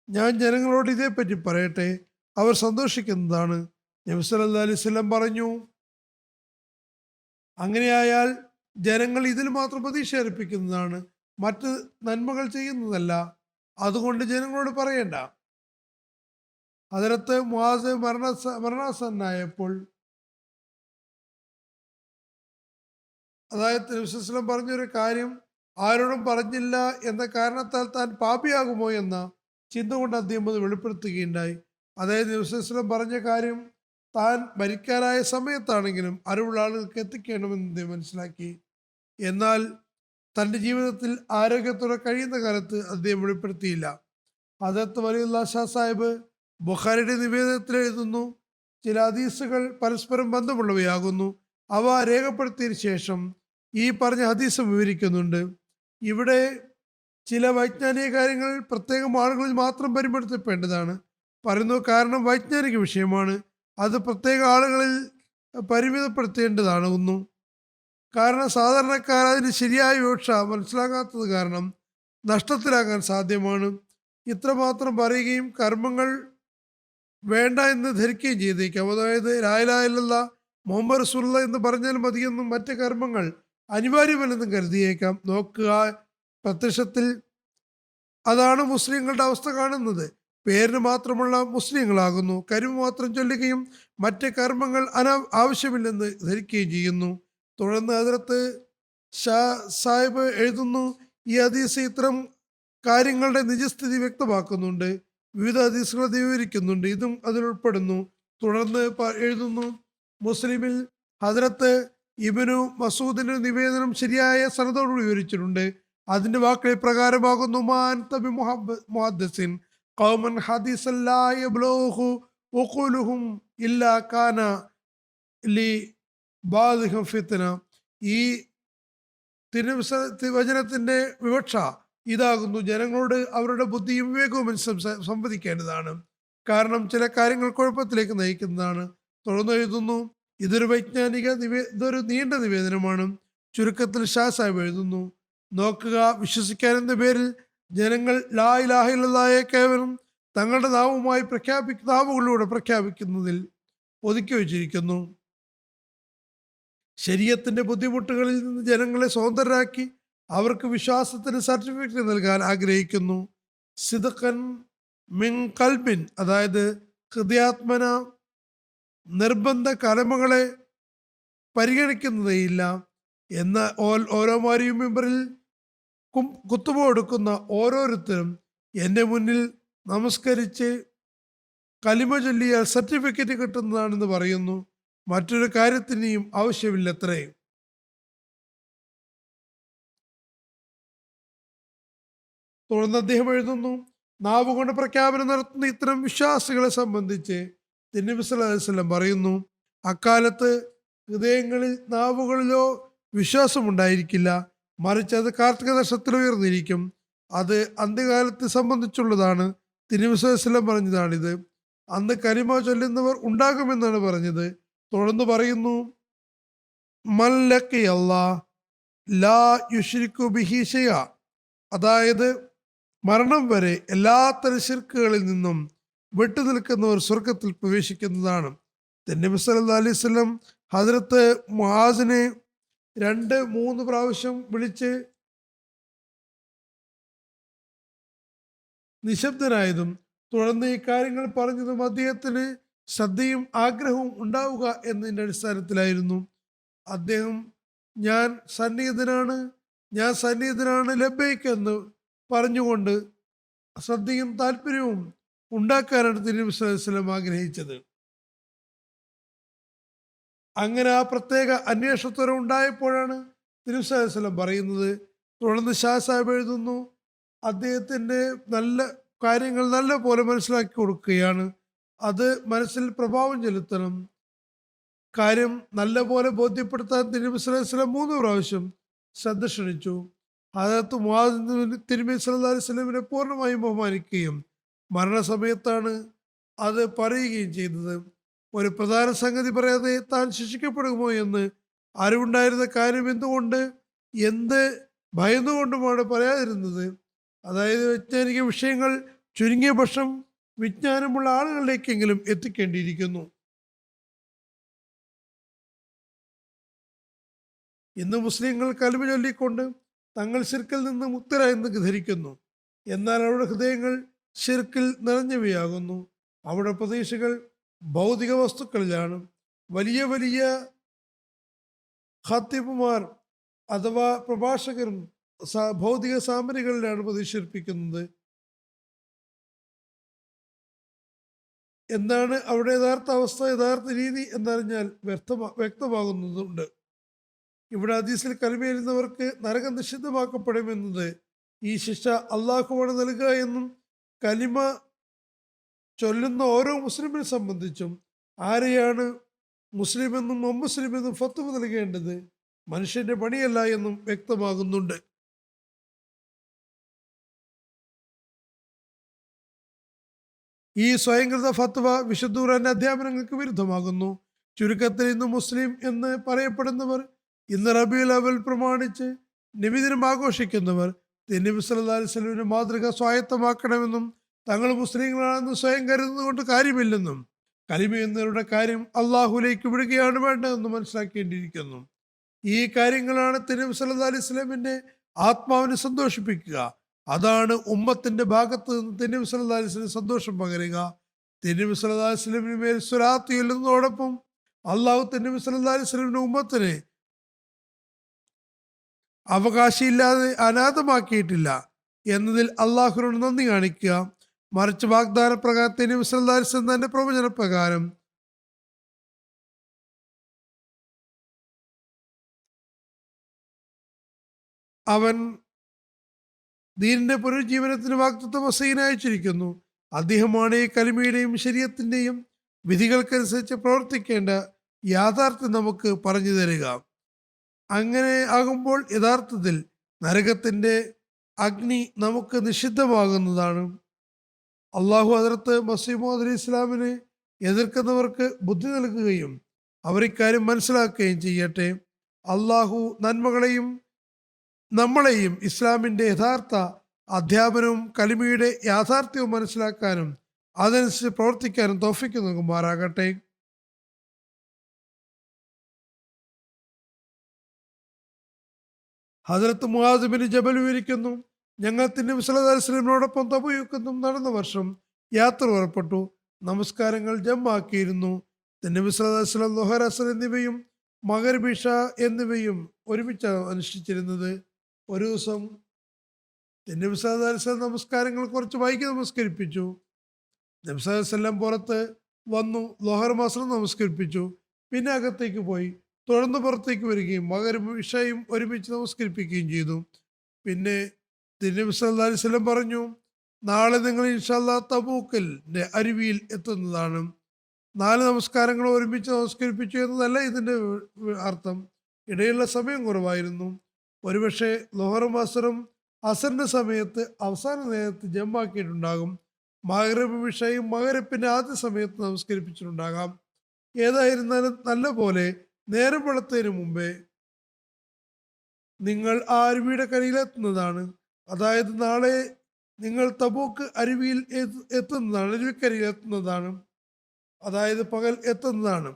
ഞാൻ ജനങ്ങളോട് ഇതേപ്പറ്റി പറയട്ടെ, അവർ സന്തോഷിക്കുന്നതാണ്. നബി സല്ലല്ലാഹു അലൈഹി വസല്ലം പറഞ്ഞു, അങ്ങനെയായാൽ ജനങ്ങൾ ഇതിൽ മാത്രം പ്രതീക്ഷ അർപ്പിക്കുന്നതാണ്, മറ്റ് നന്മകൾ ചെയ്യുന്നതല്ല. അതുകൊണ്ട് ജനങ്ങളോട് പറയണ്ട. ഹദരത്ത് മുആസ് മരണാസന്നനായപ്പോൾ, അതായത് നബി സല്ലല്ലാഹു അലൈഹി വസല്ലം പറഞ്ഞൊരു കാര്യം ആരോടും പറഞ്ഞില്ല എന്ന കാരണത്താൽ താൻ പാപിയാകുമോ എന്ന ചിന്ത കൊണ്ട് അദ്ദേഹം അത് വെളിപ്പെടുത്തുകയുണ്ടായി. അതായത് നബി സല്ലല്ലാഹു അലൈഹി വസല്ലം പറഞ്ഞ കാര്യം താൻ മരിക്കാനായ സമയത്താണെങ്കിലും അറിവുള്ള ആളുകൾക്ക് എത്തിക്കണമെന്ന് അദ്ദേഹം മനസ്സിലാക്കി. എന്നാൽ തൻ്റെ ജീവിതത്തിൽ ആരോഗ്യത്തോടെ കഴിയുന്ന കാലത്ത് അദ്ദേഹം വെളിപ്പെടുത്തിയില്ല. ഹദരത്ത് വലിയുല്ലാഹ് ഷാ സാഹിബ് ബുഖാരിയുടെ നിവേദനത്തിൽ എഴുതുന്നു, ചില ഹദീസുകൾ പരസ്പരം ബന്ധമുള്ളവയാകുന്നു. അവ രേഖപ്പെടുത്തിയതിനു ശേഷം ഈ പറഞ്ഞ ഹദീസ് വിവരിക്കുന്നുണ്ട്. ഇവിടെ ചില വൈജ്ഞാനിക കാര്യങ്ങൾ പ്രത്യേകം ആളുകളിൽ മാത്രം പരിമിതപ്പെടുത്തേണ്ടതാണ് പറയുന്നു. കാരണം വൈജ്ഞാനിക വിഷയമാണ്, അത് പ്രത്യേക ആളുകളിൽ പരിമിതപ്പെടുത്തേണ്ടതാകുന്നു. കാരണം സാധാരണക്കാർ അതിന് ശരിയായ വിവക്ഷ മനസ്സിലാക്കാത്തത് കാരണം നഷ്ടത്തിലാകാൻ സാധ്യമാണ്. ഇത്രമാത്രം പറയുകയും കർമ്മങ്ങൾ വേണ്ട എന്ന് ധരിക്കുകയും ചെയ്തേക്കാം. അതായത് ലാ ഇലാഹ ഇല്ലല്ലാഹ് മുഹമ്മദ് റസൂലുള്ളാഹി എന്ന് പറഞ്ഞാൽ മതിയെന്നും മറ്റ് കർമ്മങ്ങൾ അനിവാര്യമല്ലെന്നും കരുതിയേക്കാം. നോക്കുക, പ്രത്യക്ഷത്തിൽ അതാണ് മുസ്ലിങ്ങളുടെ അവസ്ഥ കാണുന്നത്. പേരിന് മാത്രമുള്ള മുസ്ലിങ്ങളാകുന്നു. കരുമ മാത്രം ചൊല്ലുകയും മറ്റ് കർമ്മങ്ങൾ ആവശ്യമില്ലെന്ന് ധരിക്കുകയും ചെയ്യുന്നു. തുടർന്ന് ഹദരത്ത് ഷാ സാഹിബ് എഴുതുന്നു, ഈ ഹദീസ് ഇത്തരം കാര്യങ്ങളുടെ നിജസ്ഥിതി വ്യക്തമാക്കുന്നുണ്ട്. വിവിധ ഹദീസുകൾ വിവരിക്കുന്നുണ്ട്, ഇതും അതിലുൾപ്പെടുന്നു. തുടർന്ന് എഴുതുന്നു, മുസ്ലിമിൽ ഹദരത്ത് ഇബ്നു മസൂദിന്റെ നിവേദനം ശരിയായ സനദോട് വിവരിച്ചിട്ടുണ്ട്. അതിന്റെ വാക്കുകൾ പ്രകാരമാകുന്നു, മാൻ തബി മുഹദ്ദിസിൻ ഖൗമൻ ഹദീസൻ ലാ യബ്ലുഹു ഉഖൂലുഹും ഇല്ലാ കാന ലി ബാദിഹും ഫിത്ന. ഈ വചനത്തിന്റെ വിവക്ഷ ഇതാകുന്നു, ജനങ്ങളോട് അവരുടെ ബുദ്ധിയും വിവേകവും സംവദിക്കേണ്ടതാണ്. കാരണം ചില കാര്യങ്ങൾ കുഴപ്പത്തിലേക്ക് നയിക്കുന്നതാണ്. തുടർന്ന് എഴുതുന്നു, ഇതൊരു നീണ്ട നിവേദനമാണ്. ചുരുക്കത്തിൽ ഷാ സാഹിബ് എഴുതുന്നു, നോക്കുക, വിശ്വസിക്കാൻ എന്ന പേരിൽ ജനങ്ങൾ ലാ ഇലാഹ ഇല്ലല്ലാഹയെ കേവലം തങ്ങളുടെ നാവുകളിലൂടെ പ്രഖ്യാപിക്കുന്നതിൽ ഒതുക്കി വച്ചിരിക്കുന്നു. ശരീഅത്തിന്റെ ബുദ്ധിമുട്ടുകളിൽ നിന്ന് ജനങ്ങളെ സ്വതന്ത്രരാക്കി അവർക്ക് വിശ്വാസത്തിന് സർട്ടിഫിക്കറ്റ് നൽകാൻ ആഗ്രഹിക്കുന്നു. സിദ്ഖൻ മിൻ ഖൽബിൻ, അതായത് ഹൃദയാത്മന നിർബന്ധ കടമകളെ പരിഗണിക്കുന്നതേയില്ല. എന്ന ഓരോ മാരിയും മെമ്പറിൽ കുത്തുബ കൊടുക്കുന്ന ഓരോരുത്തരും എൻ്റെ മുന്നിൽ നമസ്കരിച്ച് കലിമ ചൊല്ലിയാൽ സർട്ടിഫിക്കറ്റ് കിട്ടുന്നതാണെന്ന് പറയുന്നു. മറ്റൊരു കാര്യത്തിനെയും ആവശ്യമില്ലത്രേ. തുടർന്ന് അദ്ദേഹം എഴുതുന്നു, നാവുകൊണ്ട് പ്രഖ്യാപനം നടത്തുന്ന ഇത്തരം വിശ്വാസികളെ സംബന്ധിച്ച് നബി സല്ലല്ലാഹു അലൈഹി വസല്ലം പറയുന്നു, അക്കാലത്ത് ഹൃദയങ്ങളിൽ നാവുകളിലോ വിശ്വാസമുണ്ടായിരിക്കില്ല. മറിച്ച് അത് കാർത്തിക നക്ഷത്രത്തിൽ ഉയർന്നിരിക്കും. അത് അന്ത്യകാലത്തെ സംബന്ധിച്ചുള്ളതാണ്. തിരുനബി സ്വല്ലല്ലാഹു അലൈഹി വസല്ലം പറഞ്ഞതാണിത്. അന്ന് കലിമ ചൊല്ലുന്നവർ ഉണ്ടാകുമെന്നാണ് പറഞ്ഞത്. തുടർന്ന് പറയുന്നു, മല്ലക്കി അല്ലാഹ് ലാ യുശ്രിക്കു ബിഹി ഷൈഅ, അതായത് മരണം വരെ എല്ലാത്തരം ശിർക്കുകളിൽ നിന്നും വിട്ടുനിൽക്കുന്നവർ സ്വർഗത്തിൽ പ്രവേശിക്കുന്നതാണ്. നബി സല്ലല്ലാഹു അലൈഹി വസല്ലം ഹദ്രത്ത് മുആസിനെ 2-3 പ്രാവശ്യം വിളിച്ച് നിശബ്ദനായതും തുടർന്ന് ഈ കാര്യങ്ങൾ പറഞ്ഞതും അദ്ദേഹത്തിന് ശ്രദ്ധയും ആഗ്രഹവും ഉണ്ടാവുക എന്നതിൻ്റെ അടിസ്ഥാനത്തിലായിരുന്നു. അദ്ദേഹം ഞാൻ സന്നിഹിതനാണ് ലബ്ബൈക്ക് എന്ന് പറഞ്ഞുകൊണ്ട് ശ്രദ്ധയും താല്പര്യവും ഉണ്ടാക്കാനാണ് തിരുനബി സല്ലല്ലാഹു അലൈഹി വസല്ലം ആഗ്രഹിച്ചത്. അങ്ങനെ ആ പ്രത്യേക അന്വേഷണത്തോടെ ഉണ്ടായപ്പോഴാണ് തിരുനബി സല്ലല്ലാഹു അലൈഹി വസല്ലം പറയുന്നത്. തുടർന്ന് ഷാ സാഹിബ് എഴുതുന്നു, അദ്ദേഹത്തിൻ്റെ നല്ല കാര്യങ്ങൾ നല്ല പോലെ മനസ്സിലാക്കി കൊടുക്കുകയാണ്. അത് മനസ്സിൽ പ്രഭാവം ചെലുത്തണം. കാര്യം നല്ല പോലെ ബോധ്യപ്പെടുത്താൻ തിരുനബി സല്ലല്ലാഹു അലൈഹി വസല്ലം 3 പ്രാവശ്യം ശ്രദ്ധ ക്ഷണിച്ചു. ഹദരത്ത് മുആദ് തിരുനബി സല്ലല്ലാഹു അലൈഹി വസല്ലമിനെ പൂർണ്ണമായും ബഹുമാനിക്കുകയും മരണസമയത്താണ് അത് പറയുകയും ചെയ്തത്. ഒരു പ്രധാന സംഗതി പറയാതെ താൻ ശിക്ഷിക്കപ്പെടുമോ എന്ന് അറിവുണ്ടായിരുന്ന കാര്യം എന്ത് ഭയന്നുകൊണ്ടുമാണ് പറയാതിരുന്നത്. അതായത് വൈജ്ഞാനിക വിഷയങ്ങൾ ചുരുങ്ങിയ പക്ഷം വിജ്ഞാനമുള്ള ആളുകളിലേക്കെങ്കിലും എത്തിക്കേണ്ടിയിരിക്കുന്നു. ഇന്ന് മുസ്ലിങ്ങൾ കലിമ ചൊല്ലിക്കൊണ്ട് തങ്ങൾ ശിർക്കിൽ നിന്ന് മുക്തരായെന്ന് ധരിക്കുന്നു. എന്നാൽ അവരുടെ ഹൃദയങ്ങൾ ശിർക്കിൽ നിറഞ്ഞവയാകുന്നു. അവരുടെ പ്രതീക്ഷകൾ ഭൗതിക വസ്തുക്കളിലാണ്. വലിയ വലിയ ഖാത്തിബുമാർ അഥവാ പ്രഭാഷകരും ഭൗതിക സാമരികളിലാണ് പ്രതീക്ഷിപ്പിക്കുന്നത്. എന്താണ് അവിടെ യഥാർത്ഥ അവസ്ഥ, യഥാർത്ഥ രീതി എന്നറിഞ്ഞാൽ വ്യക്തമാകുന്നതുണ്ട്. ഇവിടെ ഹദീസിൽ കലിമ ചൊല്ലുന്നവർക്ക് നരകം നിഷിദ്ധമാക്കപ്പെടുമെന്നത് ഈ ശിക്ഷ അള്ളാഹുവാണ് നൽകുക എന്നും കലിമ ചൊല്ലുന്ന ഓരോ മുസ്ലിമിനെ സംബന്ധിച്ചും ആരെയാണ് മുസ്ലിമെന്നും അമുസ്ലിമെന്നും ഫത്വ നൽകേണ്ടത് മനുഷ്യന്റെ പണിയല്ല എന്നും വ്യക്തമാകുന്നുണ്ട്. ഈ സ്വയംകൃത ഫത്വ വിശുദ്ധ ഖുർആന്റെ അധ്യാപനങ്ങൾക്ക് വിരുദ്ധമാകുന്നു. ചുരുക്കത്തിൽ ഇന്ന് മുസ്ലിം എന്ന് പറയപ്പെടുന്നവർ, ഇന്ന് റബീഉൽ അവൽ പ്രമാണിച്ച് നബിദിനം ആഘോഷിക്കുന്നവർ നബി സല്ലല്ലാഹു അലൈഹി വസല്ലമിന്റെ മാതൃക സ്വായത്തമാക്കണമെന്നും തങ്ങൾ മുസ്ലിങ്ങളാണെന്ന് സ്വയം കരുതുന്നതുകൊണ്ട് കാര്യമില്ലെന്നും കലിമ എന്നവരുടെ കാര്യം അള്ളാഹുലേക്ക് വിടുകയാണ് വേണ്ടതെന്ന് മനസ്സിലാക്കേണ്ടിയിരിക്കുന്നു. ഈ കാര്യങ്ങളാണ് നബി സല്ലല്ലാഹു അലൈഹി വസല്ലമിന്റെ ആത്മാവിനെ സന്തോഷിപ്പിക്കുക. അതാണ് ഉമ്മത്തിന്റെ ഭാഗത്ത് നിന്ന് നബി സല്ലല്ലാഹു അലൈഹി വസല്ലം സന്തോഷം പകരുക. നബി സല്ലല്ലാഹു അലൈഹി വസല്ലമിന് മേൽ സ്വലാത്ത് ചൊല്ലുന്നതോടൊപ്പം അള്ളാഹു നബി സല്ലല്ലാഹു അലൈഹി വസല്ലമിന്റെ ഉമ്മത്തിനെ അവകാശമില്ലാതെ അനാഥമാക്കിയിട്ടില്ല എന്നതിൽ അള്ളാഹുവിനോട് നന്ദി കാണിക്കുക. മറിച്ച് വാഗ്ദാന പ്രകാരം നബി സല്ലല്ലാഹു അലൈഹി വസല്ലം തന്റെ പ്രവചന പ്രകാരം അവൻ ദീനിന്റെ പുനരുജ്ജീവനത്തിന് വാഗ്ദത്തം മസീഹിനെ അയച്ചിരിക്കുന്നു. അദ്ദേഹമാണ് ഈ കലിമയുടെയും ശരീഅത്തിന്റെയും വിധികൾക്കനുസരിച്ച് പ്രവർത്തിക്കേണ്ട യാഥാർത്ഥ്യം നമുക്ക് പറഞ്ഞു തരിക. അങ്ങനെ ആകുമ്പോൾ യഥാർത്ഥത്തിൽ നരകത്തിന്റെ അഗ്നി നമുക്ക് നിഷിദ്ധമാകുന്നതാണ്. അള്ളാഹു ഹദ്റത്ത് മസീഹ് മൗഊദ് അലൈഹി ഇസ്ലാമിനെ എതിർക്കുന്നവർക്ക് ബുദ്ധി നൽകുകയും അവരിക്കാര്യം മനസ്സിലാക്കുകയും ചെയ്യട്ടെ. അള്ളാഹു നന്മകളെയും നമ്മളെയും ഇസ്ലാമിന്റെ യഥാർത്ഥ അധ്യാപനവും കലിമയുടെ യാഥാർത്ഥ്യവും മനസ്സിലാക്കാനും അതനുസരിച്ച് പ്രവർത്തിക്കാനും തൗഫീഖ് നൽകുമാറാകട്ടെ. ഹദ്റത്ത് മുആദ് ബിൻ ജബൽ വിവരിക്കുന്നു, ഞങ്ങൾ നബി സല്ലല്ലാഹു അലൈഹി വസല്ലമയോടൊപ്പം തബൂക്കിനും നടന്ന വർഷം യാത്ര പുറപ്പെട്ടു. നമസ്കാരങ്ങൾ ജമ്മാക്കിയിരുന്നു. നബി സല്ലല്ലാഹു അലൈഹി വസല്ലം ളുഹർ, അസ്ർ എന്നിവയും മഗ്‌രിബ്, ഇശാ എന്നിവയും ഒരുമിച്ച് അനുഷ്ഠിച്ചിരുന്നത്. ഒരു ദിവസം നബി സല്ലല്ലാഹു അലൈഹി വസല്ലം നമസ്കാരങ്ങൾ കുറച്ച് വൈകി നമസ്കരിപ്പിച്ചു. നബി സല്ലല്ലാഹു അലൈഹി വസല്ലം പുറത്ത് വന്നു ളുഹർ അസ്റും നമസ്കരിപ്പിച്ചു. പിന്നെ അകത്തേക്ക് പോയി തുടർന്ന് പുറത്തേക്ക് വരികയും മഗ്‌രിബും ഇശായും ഒരുമിച്ച് നമസ്കരിപ്പിക്കുകയും ചെയ്തു. പിന്നെ നബി സല്ലല്ലാഹു അലൈഹി വസല്ലം പറഞ്ഞു, നാളെ നിങ്ങൾ ഇൻഷാ അല്ലാഹ് തബൂക്കിന്റെ അരുവിയിൽ എത്തുന്നതാണ്. 4 നമസ്കാരങ്ങൾ ഒരുമിച്ച് നമസ്കരിപ്പിച്ചു എന്നതല്ല ഇതിന്റെ അർത്ഥം. ഇടയിലുള്ള സമയം കുറവായിരുന്നു. ഒരുപക്ഷെ ലൊഹറും അസറും അസറിന്റെ സമയത്ത് അവസാന നേരത്ത് ജമ്മാക്കിയിട്ടുണ്ടാകും. മഗ്‌രിബും ഇശായും മഗ്‌രിബിന്റെ ആദ്യ സമയത്ത് നമസ്കരിപ്പിച്ചിട്ടുണ്ടാകാം. ഏതായിരുന്നാലും നല്ല പോലെ നേരം വെളുത്തതിന് മുമ്പേ നിങ്ങൾ ആ അരുവിയുടെ കരയിലെത്തുന്നതാണ്. അതായത് നാളെ നിങ്ങൾ തബൂക്ക് അരുവിയിൽ എത്തുന്നതാണ്, അരുവിക്കരയിൽ എത്തുന്നതാണ്. അതായത് പകൽ എത്തുന്നതാണ്.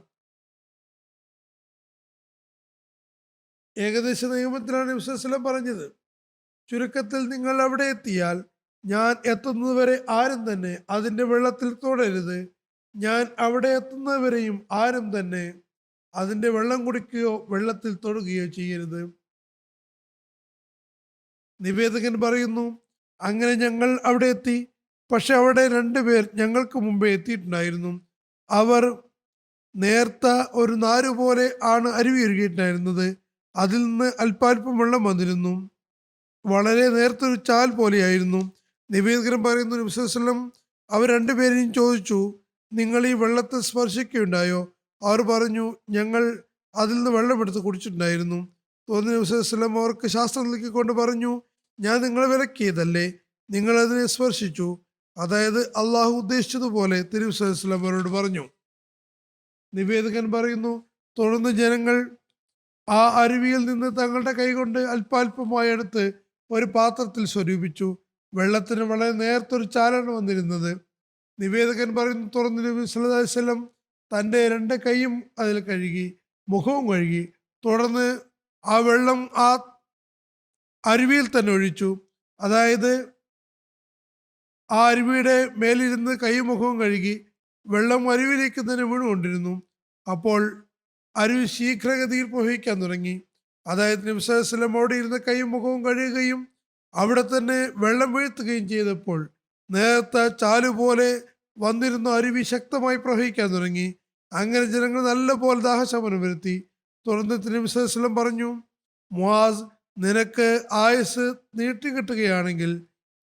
ഏകദേശ നിയമത്തിലാണ് നബി സല്ലല്ലാഹു അലൈഹി വസല്ലം പറഞ്ഞത്. ചുരുക്കത്തിൽ നിങ്ങൾ അവിടെ എത്തിയാൽ ഞാൻ എത്തുന്നതുവരെ ആരും തന്നെ അതിൻ്റെ വെള്ളത്തിൽ തൊടരുത്. ഞാൻ അവിടെ എത്തുന്നവരെയും ആരും തന്നെ അതിൻ്റെ വെള്ളം കുടിക്കുകയോ വെള്ളത്തിൽ തൊടുകയോ ചെയ്യരുത്. നിവേദകൻ പറയുന്നു, അങ്ങനെ ഞങ്ങൾ അവിടെ എത്തി. പക്ഷെ അവിടെ 2 പേർ ഞങ്ങൾക്ക് മുമ്പേ എത്തിയിട്ടുണ്ടായിരുന്നു. അവർ നേർത്ത ഒരു നാരുപോലെ ആണ് അരുവി ഒഴുകിയിട്ടുണ്ടായിരുന്നത്. അതിൽ നിന്ന് അല്പാൽപ്പം വെള്ളം വന്നിരുന്നു. വളരെ നേർത്തൊരു ചാൽ പോലെയായിരുന്നു. നിവേദകൻ പറയുന്നു, നബി സല്ലല്ലാഹു അലൈഹി വസല്ലം അവർ 2 പേരെയും ചോദിച്ചു, നിങ്ങൾ ഈ വെള്ളത്തെ സ്പർശിക്കുകയുണ്ടായോ? അവർ പറഞ്ഞു, ഞങ്ങൾ അതിൽ നിന്ന് വെള്ളമെടുത്ത് കുടിച്ചിട്ടുണ്ടായിരുന്നു. തോന്നി നബി സല്ലല്ലാഹു അലൈഹി വസല്ലം അവർക്ക് ശാസ്ത്രം നൽകിക്കൊണ്ട് പറഞ്ഞു, ഞാൻ നിങ്ങളെ വിലക്കിയതല്ലേ, നിങ്ങൾ അതിനെ സ്പർശിച്ചു. അതായത് അള്ളാഹു ഉദ്ദേശിച്ചതുപോലെ തിരുനബി സല്ലല്ലാഹു അലൈഹി വസല്ലം അവരോട് പറഞ്ഞു. നിവേദകൻ പറയുന്നു, തുടർന്ന് ജനങ്ങൾ ആ അരുവിയിൽ നിന്ന് തങ്ങളുടെ കൈകൊണ്ട് അല്പാൽപമായി എടുത്ത് ഒരു പാത്രത്തിൽ സ്വരൂപിച്ചു. വെള്ളത്തിന് വളരെ നേർത്തൊരു ചാലാണ് വന്നിരുന്നത്. നിവേദകൻ പറയുന്നു, തുറന്ന് നബി സല്ലല്ലാഹു അലൈഹി വസല്ലം തൻ്റെ 2 കൈയും അതിൽ കഴുകി, മുഖവും കഴുകി. തുടർന്ന് ആ വെള്ളം ആ അരുവിയിൽ തന്നെ ഒഴിച്ചു. അതായത് ആ അരുവിയുടെ മേലിരുന്ന് കൈയും മുഖവും കഴുകി വെള്ളം അരുവിയിലേക്ക് തന്നെ വീണുകൊണ്ടിരുന്നു. അപ്പോൾ അരുവി ശീഘ്രഗതിയിൽ പ്രവഹിക്കാൻ തുടങ്ങി. അതായത് നബി സല്ലല്ലാഹു അലൈഹി വസല്ലം അവിടെ ഇരുന്ന് കൈയും മുഖവും കഴുകുകയും അവിടെ തന്നെ വെള്ളം വീഴ്ത്തുകയും ചെയ്തപ്പോൾ നേരത്തെ ചാലുപോലെ വന്നിരുന്ന അരുവി ശക്തമായി പ്രവഹിക്കാൻ തുടങ്ങി. അങ്ങനെ ജനങ്ങൾ നല്ലപോലെ ദാഹശമനം വരുത്തി. തുടർന്ന് നബി സല്ലല്ലാഹു അലൈഹി വസല്ലം പറഞ്ഞു, മുആസ്, നിനക്ക് ആയുസ് നീട്ടിക്കിട്ടുകയാണെങ്കിൽ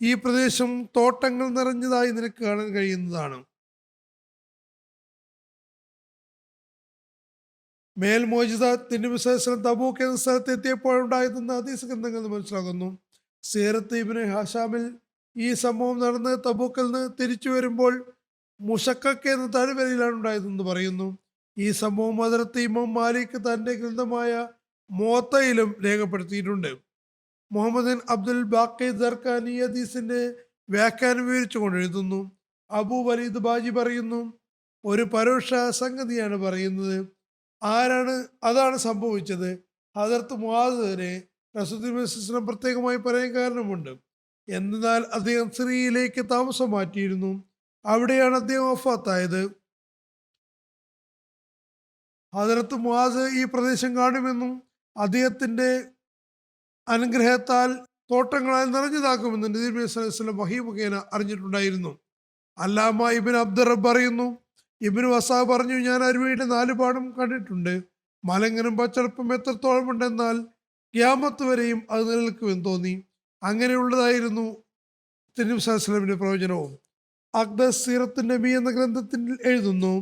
ഈ പ്രദേശം തോട്ടങ്ങൾ നിറഞ്ഞതായി നിനക്ക് കാണാൻ കഴിയുന്നതാണ്. മേൽ മോചിത നബി സല്ലല്ലാഹു അലൈഹി വസല്ലം തബൂക്ക് എന്ന സ്ഥലത്ത് എത്തിയപ്പോഴുണ്ടായതെന്ന് ഹദീസ് ഗ്രന്ഥങ്ങളിൽ നിന്ന് മനസ്സിലാകുന്നു. സീറത്ത് ഇബ്നു ഹാഷാമിൽ ഈ സംഭവം നടന്ന് തബൂക്കിൽ നിന്ന് തിരിച്ചു വരുമ്പോൾ മുശക്കക്ക് എന്ന താഴ്വരയിലാണ് ഉണ്ടായതെന്ന് പറയുന്നു. ഈ സംഭവം ഹദ്റത്ത് ഇമാം മാലിക് തൻ്റെ ഗ്രന്ഥമായ മുവത്തയിലും രേഖപ്പെടുത്തിയിട്ടുണ്ട്. മുഹമ്മദ് ബിൻ അബ്ദുൽ ബാഖി ദർഖാനി ഹദീസിന്റെ വ്യാഖ്യാനം വിവരിച്ചുകൊണ്ട് എഴുതുന്നു, അബൂ വലീദ് ബാജി പറയുന്നു, ഒരു പരോക്ഷ സംഗതിയാണ് പറയുന്നത്. അതാണ് സംഭവിച്ചത്. ഹദ്റത്ത് മുആദിനെ റസൂലുള്ളാഹി പ്രത്യേകമായി പറയാൻ കാരണമുണ്ട്. എന്നാൽ അദ്ദേഹം സിറിയയിലേക്ക് താമസം മാറ്റിയിരുന്നു. അവിടെയാണ് അദ്ദേഹം വഫാത്തായത്. ഹദ്റത്ത് മുആദ് ഈ പ്രദേശം കാണുമെന്നും അദ്ദേഹത്തിന്റെ അനുഗ്രഹത്താൽ തോട്ടങ്ങളാൽ നിറഞ്ഞതാക്കുമെന്നും നബി സല്ലല്ലാഹു അലൈഹി വസല്ലം വഹി മുഖേന അറിഞ്ഞിട്ടുണ്ടായിരുന്നു. അല്ലാമ ഇബ്നു അബ്ദുർ റബ്ബ് പറയുന്നു, ഇബ്നു വസാ പറഞ്ഞു, ഞാൻ അരുവിയുടെ 4 പാടും കണ്ടിട്ടുണ്ട്. മലങ്ങനും പച്ചടപ്പും എത്രത്തോളം ഉണ്ടെന്നാൽ ഖിയാമത്ത് വരെയും അത് നിലനിൽക്കുമെന്ന് തോന്നി. അങ്ങനെയുള്ളതായിരുന്നു നബി സല്ലല്ലാഹു അലൈഹി വസല്ലമിന്റെ പ്രവചനവും. അഖ്ദസ് സീറത്തുൻ നബി എന്ന ഗ്രന്ഥത്തിൽ എഴുതുന്നു,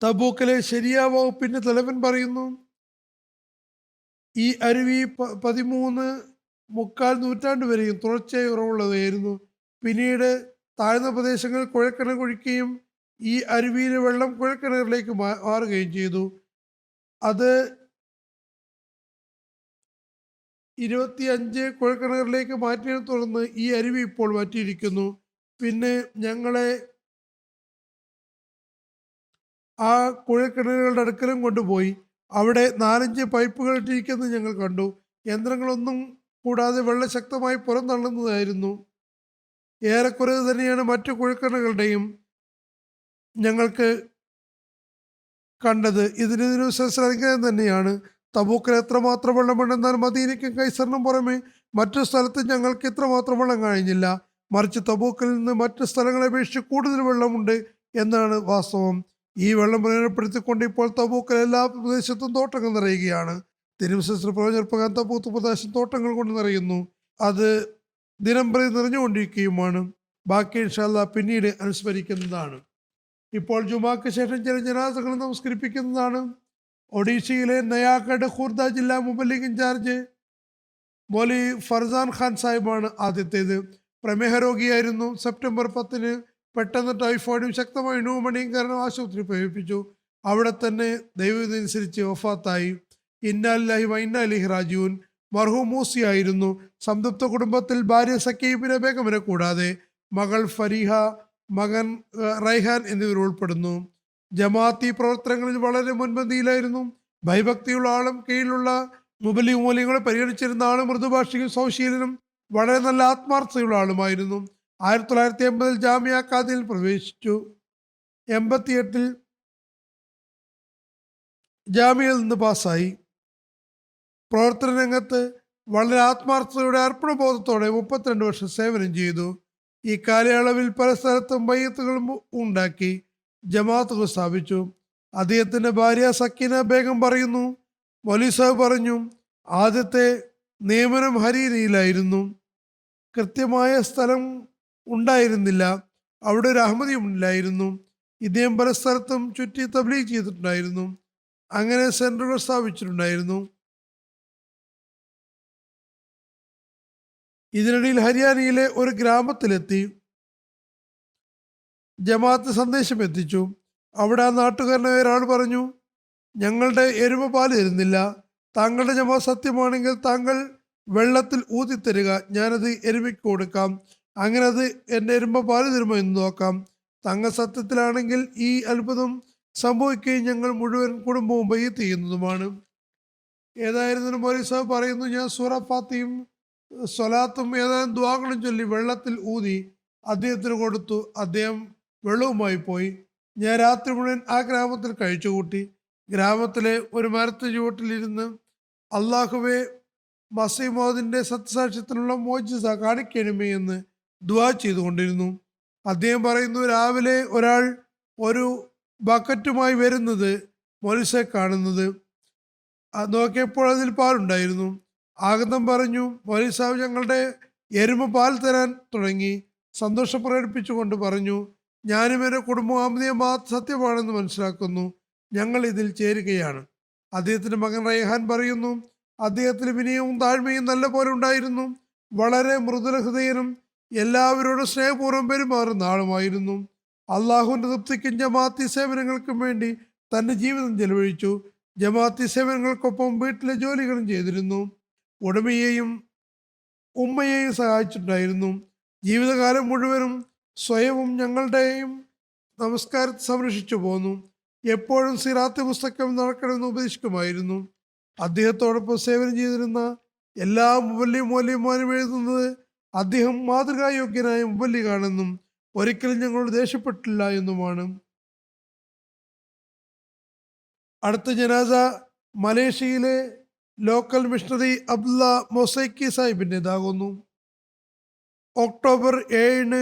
തബൂക്കിലെ ശരിയ വകുപ്പിന്റെ തലവൻ പറയുന്നു, ഈ അരുവി 13-മുക്കാൽ നൂറ്റാണ്ട് വരെയും തുടർച്ചയായി ഉറവുള്ളതായിരുന്നു. പിന്നീട് താഴ്ന്ന പ്രദേശങ്ങൾ കുഴൽക്കിണർ കുഴിക്കുകയും ഈ അരുവിയിലെ വെള്ളം കുഴൽക്കിണറിലേക്ക് മാറുകയും ചെയ്തു. അത് 25 കുഴൽക്കിണറിലേക്ക് മാറ്റിയതിനെ തുടർന്ന് ഈ അരുവി ഇപ്പോൾ മാറ്റിയിരിക്കുന്നു. പിന്നെ ഞങ്ങളെ ആ കുഴൽക്കിണറുകളുടെ അടുക്കലും കൊണ്ടുപോയി അവിടെ 4-5 പൈപ്പുകൾ ഇട്ടിരിക്കുന്നത് ഞങ്ങൾ കണ്ടു. യന്ത്രങ്ങളൊന്നും കൂടാതെ വെള്ളം ശക്തമായി പുറന്തള്ളുന്നതായിരുന്നു. ഏറെക്കുറെ തന്നെയാണ് മറ്റു കുഴൽക്കിണറുകളുടെയും ഞങ്ങൾക്ക് കണ്ടത്. ഇതിന് അനുഗ്രഹം തന്നെയാണ്. തബൂക്കിൽ എത്രമാത്രം വെള്ളമുണ്ടെന്നാൽ മദീനയ്ക്കും കൈസറിനും പുറമെ മറ്റു സ്ഥലത്ത് ഞങ്ങൾക്ക് ഇത്രമാത്രം വെള്ളം കഴിഞ്ഞില്ല. മറിച്ച് തബൂക്കിൽ നിന്ന് മറ്റു സ്ഥലങ്ങളെ അപേക്ഷിച്ച് കൂടുതൽ വെള്ളമുണ്ട് എന്നാണ് വാസ്തവം. ഈ വെള്ളം പ്രയോജനപ്പെടുത്തിക്കൊണ്ട് ഇപ്പോൾ തബൂക്കിൽ എല്ലാ പ്രദേശത്തും തോട്ടങ്ങൾ നിറയുകയാണ്. തിരുവനന്തപുരം പ്രയോജനപ്രകാരം തബൂക്ക് പ്രദേശം തോട്ടങ്ങൾ കൊണ്ട് നിറയുന്നു. അത് ദിനം പ്രതി നിറഞ്ഞുകൊണ്ടിരിക്കുകയുമാണ്. ബാക്കി ഇൻഷാ അല്ലാഹ് പിന്നീട് അനുസ്മരിക്കുന്നതാണ്. ഇപ്പോൾ ജുമാക്ക് ശേഷം ചില ജനാസകൾ നമസ്കരിപ്പിക്കുന്നതാണ്. ഒഡീഷയിലെ നയാഗഡ് ഖുർദ ജില്ലാ മുബല്ലിഗ് ഇൻചാർജ് മൗലി ഫർസാൻ ഖാൻ സാഹിബാണ് ആദ്യത്തേത്. പ്രമേഹ രോഗിയായിരുന്നു. സെപ്റ്റംബർ 10 പെട്ടെന്ന് ടൈഫോയിഡും ശക്തമായ ന്യൂമോണിയയും കാരണം ആശുപത്രി പ്രവേശിപ്പിച്ചു. അവിടെ തന്നെ ദൈവത്തിനനുസരിച്ച് വഫാത്തായി. ഇന്നാലില്ലാഹി വ ഇന്നാ ഇലൈഹി റാജിഊൻ. മർഹൂം മൂസിയായിരുന്നു. സംതൃപ്ത കുടുംബത്തിൽ ഭാര്യ സക്കീബിനെ ബേഗമിനെ കൂടാതെ മകൾ ഫരീഹ, മകൻ റൈഹാൻ എന്നിവർ ഉൾപ്പെടുന്നു. ജമാഅത്തി പ്രവർത്തനങ്ങളിൽ വളരെ മുൻപന്തിയിലായിരുന്നു. ഭയഭക്തിയുള്ള ആളും കീഴിലുള്ള മുബലി മൂല്യങ്ങളെ പരിഗണിച്ചിരുന്ന ആളും മൃദുഭാഷിയും സൗശീലനും വളരെ നല്ല ആത്മാർത്ഥതയുള്ള ആളുമായിരുന്നു. 1980 ജാമിയ ഖാദിയിൽ പ്രവേശിച്ചു. 88 ജാമിയയിൽ നിന്ന് പാസ്സായി. പ്രവർത്തന രംഗത്ത് വളരെ ആത്മാർത്ഥതയോടെ അർപ്പണബോധത്തോടെ 32 വർഷം സേവനം ചെയ്തു. ഈ കാലയളവിൽ പല സ്ഥലത്തും ബയ്യത്തുകളും ഉണ്ടാക്കി ജമാഅത്തുകൾ സ്ഥാപിച്ചു. അദ്ദേഹത്തിന്റെ ഭാര്യ സക്കീന ബേഗം പറയുന്നു, മൗലവി സാഹിബ് പറഞ്ഞു, ആദ്യത്തെ നിയമനം ഹരീരിയിലായിരുന്നു. കൃത്യമായ സ്ഥലം ഉണ്ടായിരുന്നില്ല. അവിടെ ഒരു അഹമ്മദിയും ഇല്ലായിരുന്നു. ഇദ്ദേഹം പല സ്ഥലത്തും ചുറ്റി തബ്ലീഗ് ചെയ്തിട്ടുണ്ടായിരുന്നു. അങ്ങനെ സെന്ററുകൾ സ്ഥാപിച്ചിട്ടുണ്ടായിരുന്നു. ഇതിനിടയിൽ ഹരിയാനയിലെ ഒരു ഗ്രാമത്തിലെത്തി ജമാഅത്ത് സന്ദേശം എത്തിച്ചു. അവിടെ ആ നാട്ടുകാരനായ ഒരാൾ പറഞ്ഞു, ഞങ്ങളുടെ എരുമ പാല് തരുന്നില്ല. താങ്കളുടെ ജമാഅത്ത് സത്യമാണെങ്കിൽ താങ്കൾ വെള്ളത്തിൽ ഊതിത്തരിക, ഞാനത് എരുമയ്ക്ക് കൊടുക്കാം. അങ്ങനെ അത് എൻ്റെ എരുമ പാല് തരുമോ എന്ന് നോക്കാം. താങ്കൾ സത്യത്തിലാണെങ്കിൽ ഈ അത്ഭുതം സംഭവിക്കുകയും ഞങ്ങൾ മുഴുവൻ കുടുംബവും ബയ്യത്ത് ചെയ്യുന്നതുമാണ്. ഏതായിരുന്നാലും മൗലവി സാഹിബ് പറയുന്നു, ഞാൻ സൂറ ഫാത്തിഹയും സ്വലാത്തും ഏതാനും ദുആകളും ചൊല്ലി വെള്ളത്തിൽ ഊതി അദ്ദേഹത്തിന് കൊടുത്തു. അദ്ദേഹം വെള്ളവുമായി പോയി. ഞാൻ രാത്രി മുഴുവൻ ആ ഗ്രാമത്തിൽ കഴിച്ചുകൂട്ടി. ഗ്രാമത്തിലെ ഒരു മരത്തിന് ചുവട്ടിലിരുന്ന് അള്ളാഹുവെ മസീമോദിന്റെ സത്യസാക്ഷ്യത്തിനുള്ള മോചിസ കാണിക്കണമേ എന്ന് ദുആ ചെയ്തുകൊണ്ടിരുന്നു. അദ്ദേഹം പറയുന്നു, രാവിലെ ഒരാൾ ഒരു ബക്കറ്റുമായി വരുന്നത് മൗലവിയെ കാണുന്നത് നോക്കിയപ്പോൾ അതിൽ പാലുണ്ടായിരുന്നു. ആഗതം പറഞ്ഞു, മൗലവി സാഹിബ് ഞങ്ങളുടെ എരുമ പാൽ തരാൻ തുടങ്ങി. സന്തോഷം പ്രകടിപ്പിച്ചുകൊണ്ട് പറഞ്ഞു, ഞാനും എൻ്റെ കുടുംബം അഹമ്മദിയ മതം സത്യമാണെന്ന് മനസ്സിലാക്കുന്നു. ഞങ്ങൾ ഇതിൽ ചേരുകയാണ്. അദ്ദേഹത്തിന്റെ മകൻ റൈഹാൻ പറയുന്നു, അദ്ദേഹത്തിന് വിനയവും താഴ്മയും നല്ല പോലെ ഉണ്ടായിരുന്നു. വളരെ മൃദുല ഹൃദയനും എല്ലാവരോടും സ്നേഹപൂർവ്വം പെരുമാറുന്ന ആളുമായിരുന്നു. അള്ളാഹുവിന്റെ തൃപ്തിക്കും ജമാഅത്തി സേവനങ്ങൾക്കും വേണ്ടി തന്റെ ജീവിതം ചെലവഴിച്ചു. ജമാഅത്തി സേവനങ്ങൾക്കൊപ്പം വീട്ടിലെ ജോലികളും ചെയ്തിരുന്നു. ഉടമയെയും ഉമ്മയെയും സഹായിച്ചിട്ടുണ്ടായിരുന്നു. ജീവിതകാലം മുഴുവനും സ്വയവും ഞങ്ങളുടെയും നമസ്കാരത്തെ സംരക്ഷിച്ചു പോന്നു. എപ്പോഴും സിറാത്ത് പുസ്തകം നടക്കണമെന്ന് ഉപദേശിക്കുമായിരുന്നു. അദ്ദേഹത്തോടൊപ്പം സേവനം ചെയ്തിരുന്ന എല്ലാ മുബല്ലിമാരും എഴുതുന്നത് അദ്ദേഹം മാതൃകായോഗ്യനായ മുബല്ലിഗാണെന്നും ഒരിക്കലും ഞങ്ങളോട് ദേഷ്യപ്പെട്ടില്ല എന്നുമാണ്. അടുത്ത ജനാസ മലേഷ്യയിലെ ലോക്കൽ മിഷണറി അബ്ദുള്ള മൊസൈക്കി സാഹിബിൻ്റെതാകുന്നു. ഒക്ടോബർ 7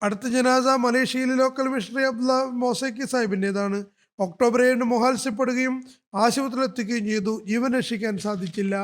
അടുത്ത ജനാസ മലേഷ്യയിലെ ലോക്കൽ മിഷണറി അബ്ദുള്ള മൊസൈക്കി സാഹിബിൻ്റെതാണ്. ഒക്ടോബർ 7 മോഹാത്സ്യപ്പെടുകയും ആശുപത്രിയിൽ എത്തിക്കുകയും ചെയ്തു. ജീവൻ രക്ഷിക്കാൻ സാധിച്ചില്ല.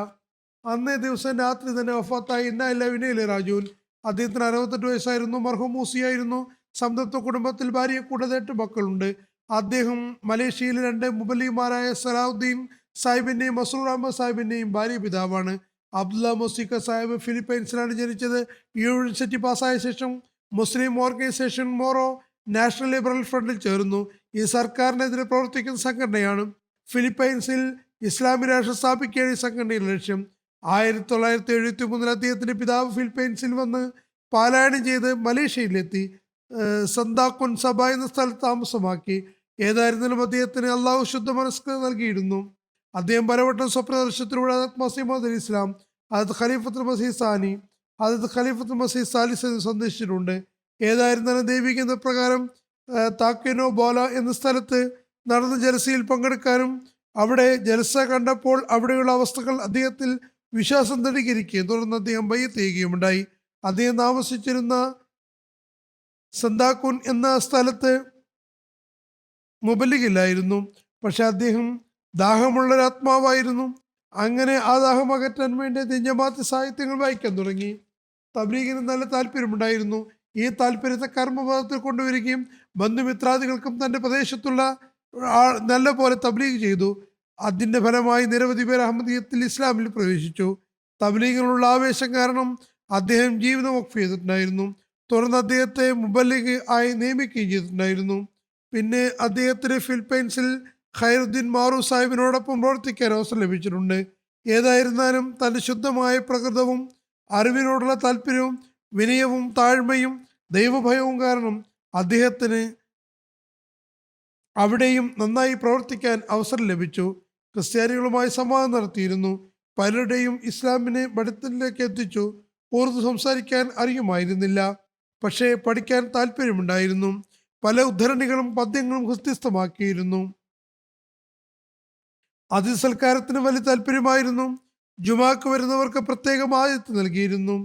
അന്നേ ദിവസം രാത്രി തന്നെ വഫാത്തായി. ഇന്നാലില്ലാഹി റാജിഊൻ. അദ്ദേഹത്തിന് 68 വയസ്സായിരുന്നു. മർഹൂം മൂസിയായിരുന്നു. സംതൃപ്ത കുടുംബത്തിൽ ഭാര്യയെ കൂടാതെ 8 മക്കളുണ്ട്. അദ്ദേഹം മലേഷ്യയിലെ 2 മുബല്ലിമാരായ സലാഹുദ്ദീൻ സാഹിബിന്റെയും മസൂർ അഹമ്മദ് സാഹിബിന്റെയും ഭാര്യ പിതാവാണ്. അബ്ദുള്ള മൊസിക്ക സാഹിബ് ഫിലിപ്പൈൻസിലാണ് ജനിച്ചത്. യൂണിവേഴ്സിറ്റി പാസ്സായ ശേഷം മുസ്ലിം ഓർഗനൈസേഷൻ മോറോ നാഷണൽ ലിബറൽ ഫ്രണ്ടിൽ ചേർന്നു. ഈ സർക്കാരിനെതിരെ പ്രവർത്തിക്കുന്ന സംഘടനയാണ്. ഫിലിപ്പൈൻസിൽ ഇസ്ലാമിക രാഷ്ട്രം സ്ഥാപിക്കുകയാണ് ഈ സംഘടനയുടെ ലക്ഷ്യം. 1973 അദ്ദേഹത്തിന്റെ പിതാവ് ഫിലിപ്പൈൻസിൽ വന്ന് പാലായനം ചെയ്ത് മലേഷ്യയിലെത്തി സന്താക്കുൻ സഭ എന്ന സ്ഥലത്ത് താമസമാക്കി. ഏതായിരുന്നാലും അദ്ദേഹത്തിന് അള്ളാഹു ശുദ്ധ മനസ്കത നൽകിയിരുന്നു. അദ്ദേഹം പലവട്ടം സ്വപ്നദർശനത്തിലൂടെ മസീമദ് അലി ഇസ്ലാം, ഹദരത്ത് ഖലീഫത്തുൽ മസീഹ് സാനി, ഹദരത്ത് ഖലീഫത്തുൽ മസീഹ് സാലിസ് എന്ന് സന്ദർശിച്ചിട്ടുണ്ട്. ഏതായിരുന്നാലും ദൈവിക പ്രകാരം താക്കിനോ ബോല എന്ന സ്ഥലത്ത് നടന്ന ജലസയിൽ പങ്കെടുക്കാനും അവിടെ ജലസ കണ്ടപ്പോൾ അവിടെയുള്ള അവസ്ഥകൾ അദ്ദേഹത്തിൽ വിശ്വാസം ദൃഢീകരിക്കുകയും തുടർന്ന് അദ്ദേഹം ബയ്യത്ത് ചെയ്യുകയുമുണ്ടായി. അദ്ദേഹം താമസിച്ചിരുന്ന സന്താക്കുൻ എന്ന സ്ഥലത്ത് മുബല്ലിഗില്ലായിരുന്നു. പക്ഷെ അദ്ദേഹം ദാഹമുള്ളൊരാത്മാവായിരുന്നു. അങ്ങനെ ആ ദാഹം അകറ്റാൻ വേണ്ടി ജമാഅത്ത് സാഹിത്യങ്ങൾ വായിക്കാൻ തുടങ്ങി. തബ്ലീഗിന് നല്ല താല്പര്യമുണ്ടായിരുന്നു. ഈ താല്പര്യത്തെ കർമ്മപദത്തിൽ കൊണ്ടുവരികയും ബന്ധുമിത്രാദികൾക്കും തൻ്റെ പ്രദേശത്തുള്ള നല്ല പോലെ തബ്ലീഗ് ചെയ്തു. അതിൻ്റെ ഫലമായി നിരവധി പേർ അഹമ്മദിയത്തിൽ ഇസ്ലാമിൽ പ്രവേശിച്ചു. തബ്ലീഗിനുള്ള ആവേശം കാരണം അദ്ദേഹം ജീവിതം വഖഫ് ചെയ്തിട്ടുണ്ടായിരുന്നു. തുടർന്ന് അദ്ദേഹത്തെ മുബല്ലിഗ് ആയി നിയമിക്കുകയും ചെയ്തിട്ടുണ്ടായിരുന്നു. പിന്നെ അദ്ദേഹത്തിന് ഫിലിപ്പൈൻസിൽ ഖൈറുദ്ദീൻ മാറൂഫ് സാഹിബിനോടൊപ്പം പ്രവർത്തിക്കാൻ അവസരം ലഭിച്ചിട്ടുണ്ട്. ഏതായിരുന്നാലും തൻ്റെ ശുദ്ധമായ പ്രകൃതവും അറിവിനോടുള്ള താല്പര്യവും വിനയവും താഴ്മയും ദൈവഭയവും കാരണം അദ്ദേഹത്തിന് അവിടെയും നന്നായി പ്രവർത്തിക്കാൻ അവസരം ലഭിച്ചു. ക്രിസ്ത്യാനികളുമായി സംവാദം നടത്തിയിരുന്നു. പലരുടെയും ഇസ്ലാമിനെ പഠിത്തത്തിലേക്ക് എത്തിച്ചു. ഉറുദു സംസാരിക്കാൻ അറിയുമായിരുന്നില്ല, പക്ഷേ പഠിക്കാൻ താല്പര്യമുണ്ടായിരുന്നു. പല ഉദ്ധരണികളും പദ്യങ്ങളും ഹൃസ്യസ്ഥമാക്കിയിരുന്നു. അതിഥി സൽക്കാരത്തിന് വലിയ താല്പര്യമായിരുന്നു. ജുമാക്ക് വരുന്നവർക്ക് പ്രത്യേകം ആതിഥ്യം നൽകിയിരുന്നു.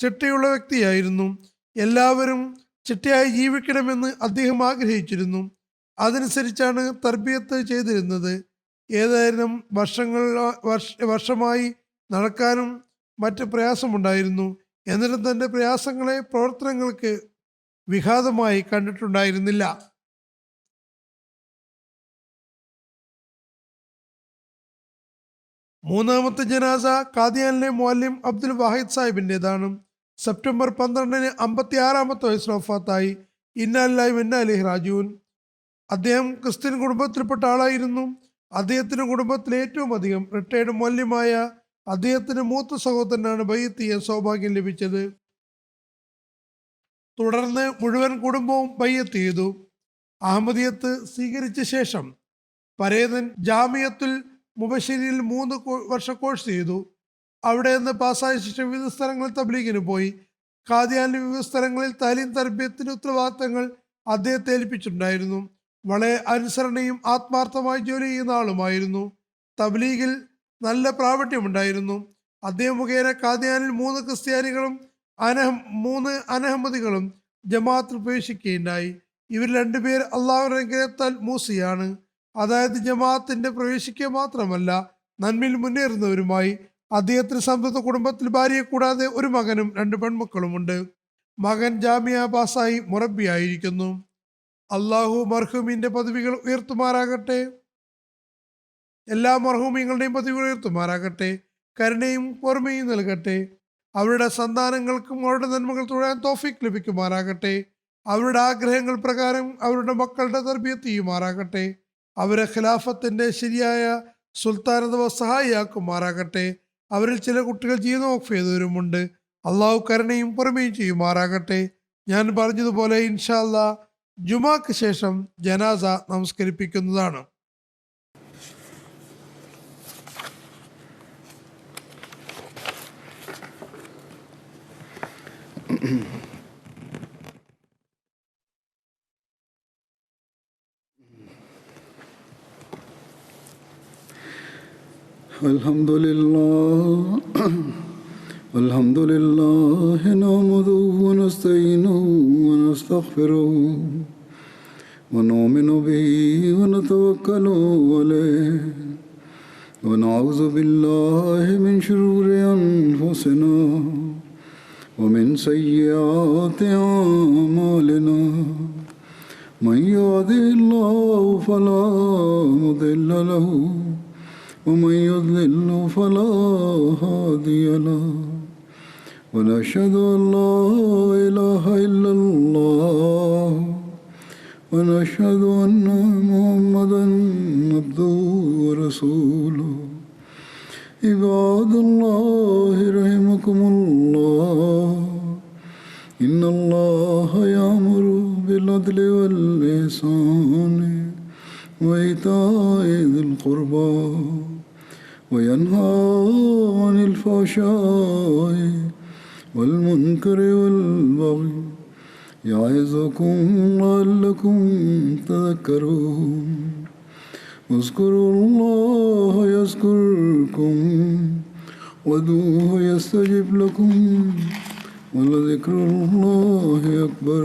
ചിട്ടയുള്ള വ്യക്തിയായിരുന്നു. എല്ലാവരും ചിട്ടയായി ജീവിക്കണമെന്ന് അദ്ദേഹം ആഗ്രഹിച്ചിരുന്നു. അതനുസരിച്ചാണ് തർബിയത്ത് ചെയ്തിരുന്നത്. ഏതായാലും വർഷമായി നടക്കാനും മറ്റ് പ്രയാസമുണ്ടായിരുന്നു. എന്നിട്ടും തൻ്റെ പ്രയാസങ്ങളെ പ്രവർത്തനങ്ങൾക്ക് വിഘാതമായി കണ്ടിട്ടുണ്ടായിരുന്നില്ല. മൂന്നാമത്തെ ജനാസ ഖാദിയാനിലെ മുഅല്ലിം അബ്ദുൽ വാഹിദ് സാഹിബിൻ്റെതാണ്. സെപ്റ്റംബർ 12 56-ാമത്തെ വയസ്സിൽ വഫാത്തായി. ഇന്നാ ലില്ലാഹി വ ഇന്നാ ഇലൈഹി റാജിഊൻ. അദ്ദേഹം ക്രിസ്ത്യൻ കുടുംബത്തിൽപ്പെട്ട ആളായിരുന്നു. അദ്ദേഹത്തിൻ്റെ കുടുംബത്തിലെ ഏറ്റവും അധികം റിട്ടയർഡ് മുഅല്ലിമായ അദ്ദേഹത്തിന് മൂത്ത സഹോദരനാണ് ബൈഅത്ത് ചെയ്യാൻ സൗഭാഗ്യം ലഭിച്ചത്. തുടർന്ന് മുഴുവൻ കുടുംബവും ബൈഅത്ത് ചെയ്തു. അഹമ്മദിയത്ത് സ്വീകരിച്ച ശേഷം പരേതൻ ജാമിയത്തുൽ മുബശ്ശിരിൽ 3 വർഷ കോഴ്സ് ചെയ്തു. അവിടെ നിന്ന് പാസ്സായ ശേഷം വിവിധ സ്ഥലങ്ങളിൽ തബ്ലീഗിന് പോയി. ഖാദിയാനിലെ വിവിധ സ്ഥലങ്ങളിൽ താലീം തർബിയത്തിൻ്റെ ഉത്തരവാദിത്തങ്ങൾ അദ്ദേഹത്തെ ഏൽപ്പിച്ചിട്ടുണ്ടായിരുന്നു. വളരെ അനുസരണയും ആത്മാർത്ഥമായി ജോലി ചെയ്യുന്ന ആളുമായിരുന്നു. തബ്ലീഗിൽ നല്ല പ്രാവീണ്യമുണ്ടായിരുന്നു. അദ്ദേഹം മുഖേന ഖാദിയാനിൽ 3 ക്രിസ്ത്യാനികളും 3 അനഹമ്മദികളും ജമാഅത്തിൽ പ്രവേശിക്കുകയുണ്ടായി. ഇവർ 2 പേർ അള്ളാഹുവിന്റെ അനുഗ്രഹത്താൽ മൂസിയാണ്, അതായത് ജമാഅത്തിന്റെ പ്രവേശിക്കുക മാത്രമല്ല നന്മയിൽ മുന്നേറുന്നവരുമായി. അദ്ദേഹത്തിന് സമൃദ്ധ കുടുംബത്തിൽ ഭാര്യയെ കൂടാതെ ഒരു മകനും 2 പെൺമക്കളുമുണ്ട്. മകൻ ജാമിയ പാസായി മുറബിയായിരിക്കുന്നു. അള്ളാഹു മർഹൂമിന്റെ പദവികൾ ഉയർത്തുമാറാകട്ടെ. എല്ലാ മർഹൂമിങ്ങളുടെയും പദവികൾ ഉയർത്തുമാറാകട്ടെ. കരുണയും ഓർമ്മയും നൽകട്ടെ. അവരുടെ സന്താനങ്ങൾക്കും അവരുടെ നന്മകൾ തുടരാൻ തൗഫീഖ് ലഭിക്കുമാറാകട്ടെ. അവരുടെ ആഗ്രഹങ്ങൾ പ്രകാരം അവരുടെ മക്കളുടെ തർബിയത്ത് ചെയ്യുമാറാകട്ടെ. അവരെ ഖിലാഫത്തിന്റെ ശരിയായ സുൽത്താൻ അഥവാ സഹായിയാക്കുമാറാകട്ടെ. അവരിൽ ചില കുട്ടികൾ ജീവിതം വഖഫ് ചെയ്തവരുമുണ്ട്. അള്ളാഹു കരുണയും പുറമേയും ചെയ്യുമാറാകട്ടെ. ഞാൻ പറഞ്ഞതുപോലെ ഇൻഷാ അല്ലാഹ് ജുമാക്ക് ശേഷം ജനാസ നമസ്കരിപ്പിക്കുന്നതാണ്. Alhamdulillah nahmaduhu wa nasta'inuhu wa nastaghfiruhu wa nu'minu bihi wa natawakkalu alayhi wa na'udhu billahi min shururi anfusina wa min sayyiati a'malina. Man yahdihillahu fala mudilla lahu ومن يضلل فلا هادي له ونشهد أن لا إله إلا الله ونشهد أن محمدا عبده ورسوله. عباد الله رحمكم الله إن الله يأمر بالعدل والإحسان وإيتاء ذي القربى وينهى عن الفحشاء والمنكر والبغي يعظكم لعلكم تذكرون. اذكروا الله يذكركم وادعوه يستجب لكم ولذكر الله أكبر.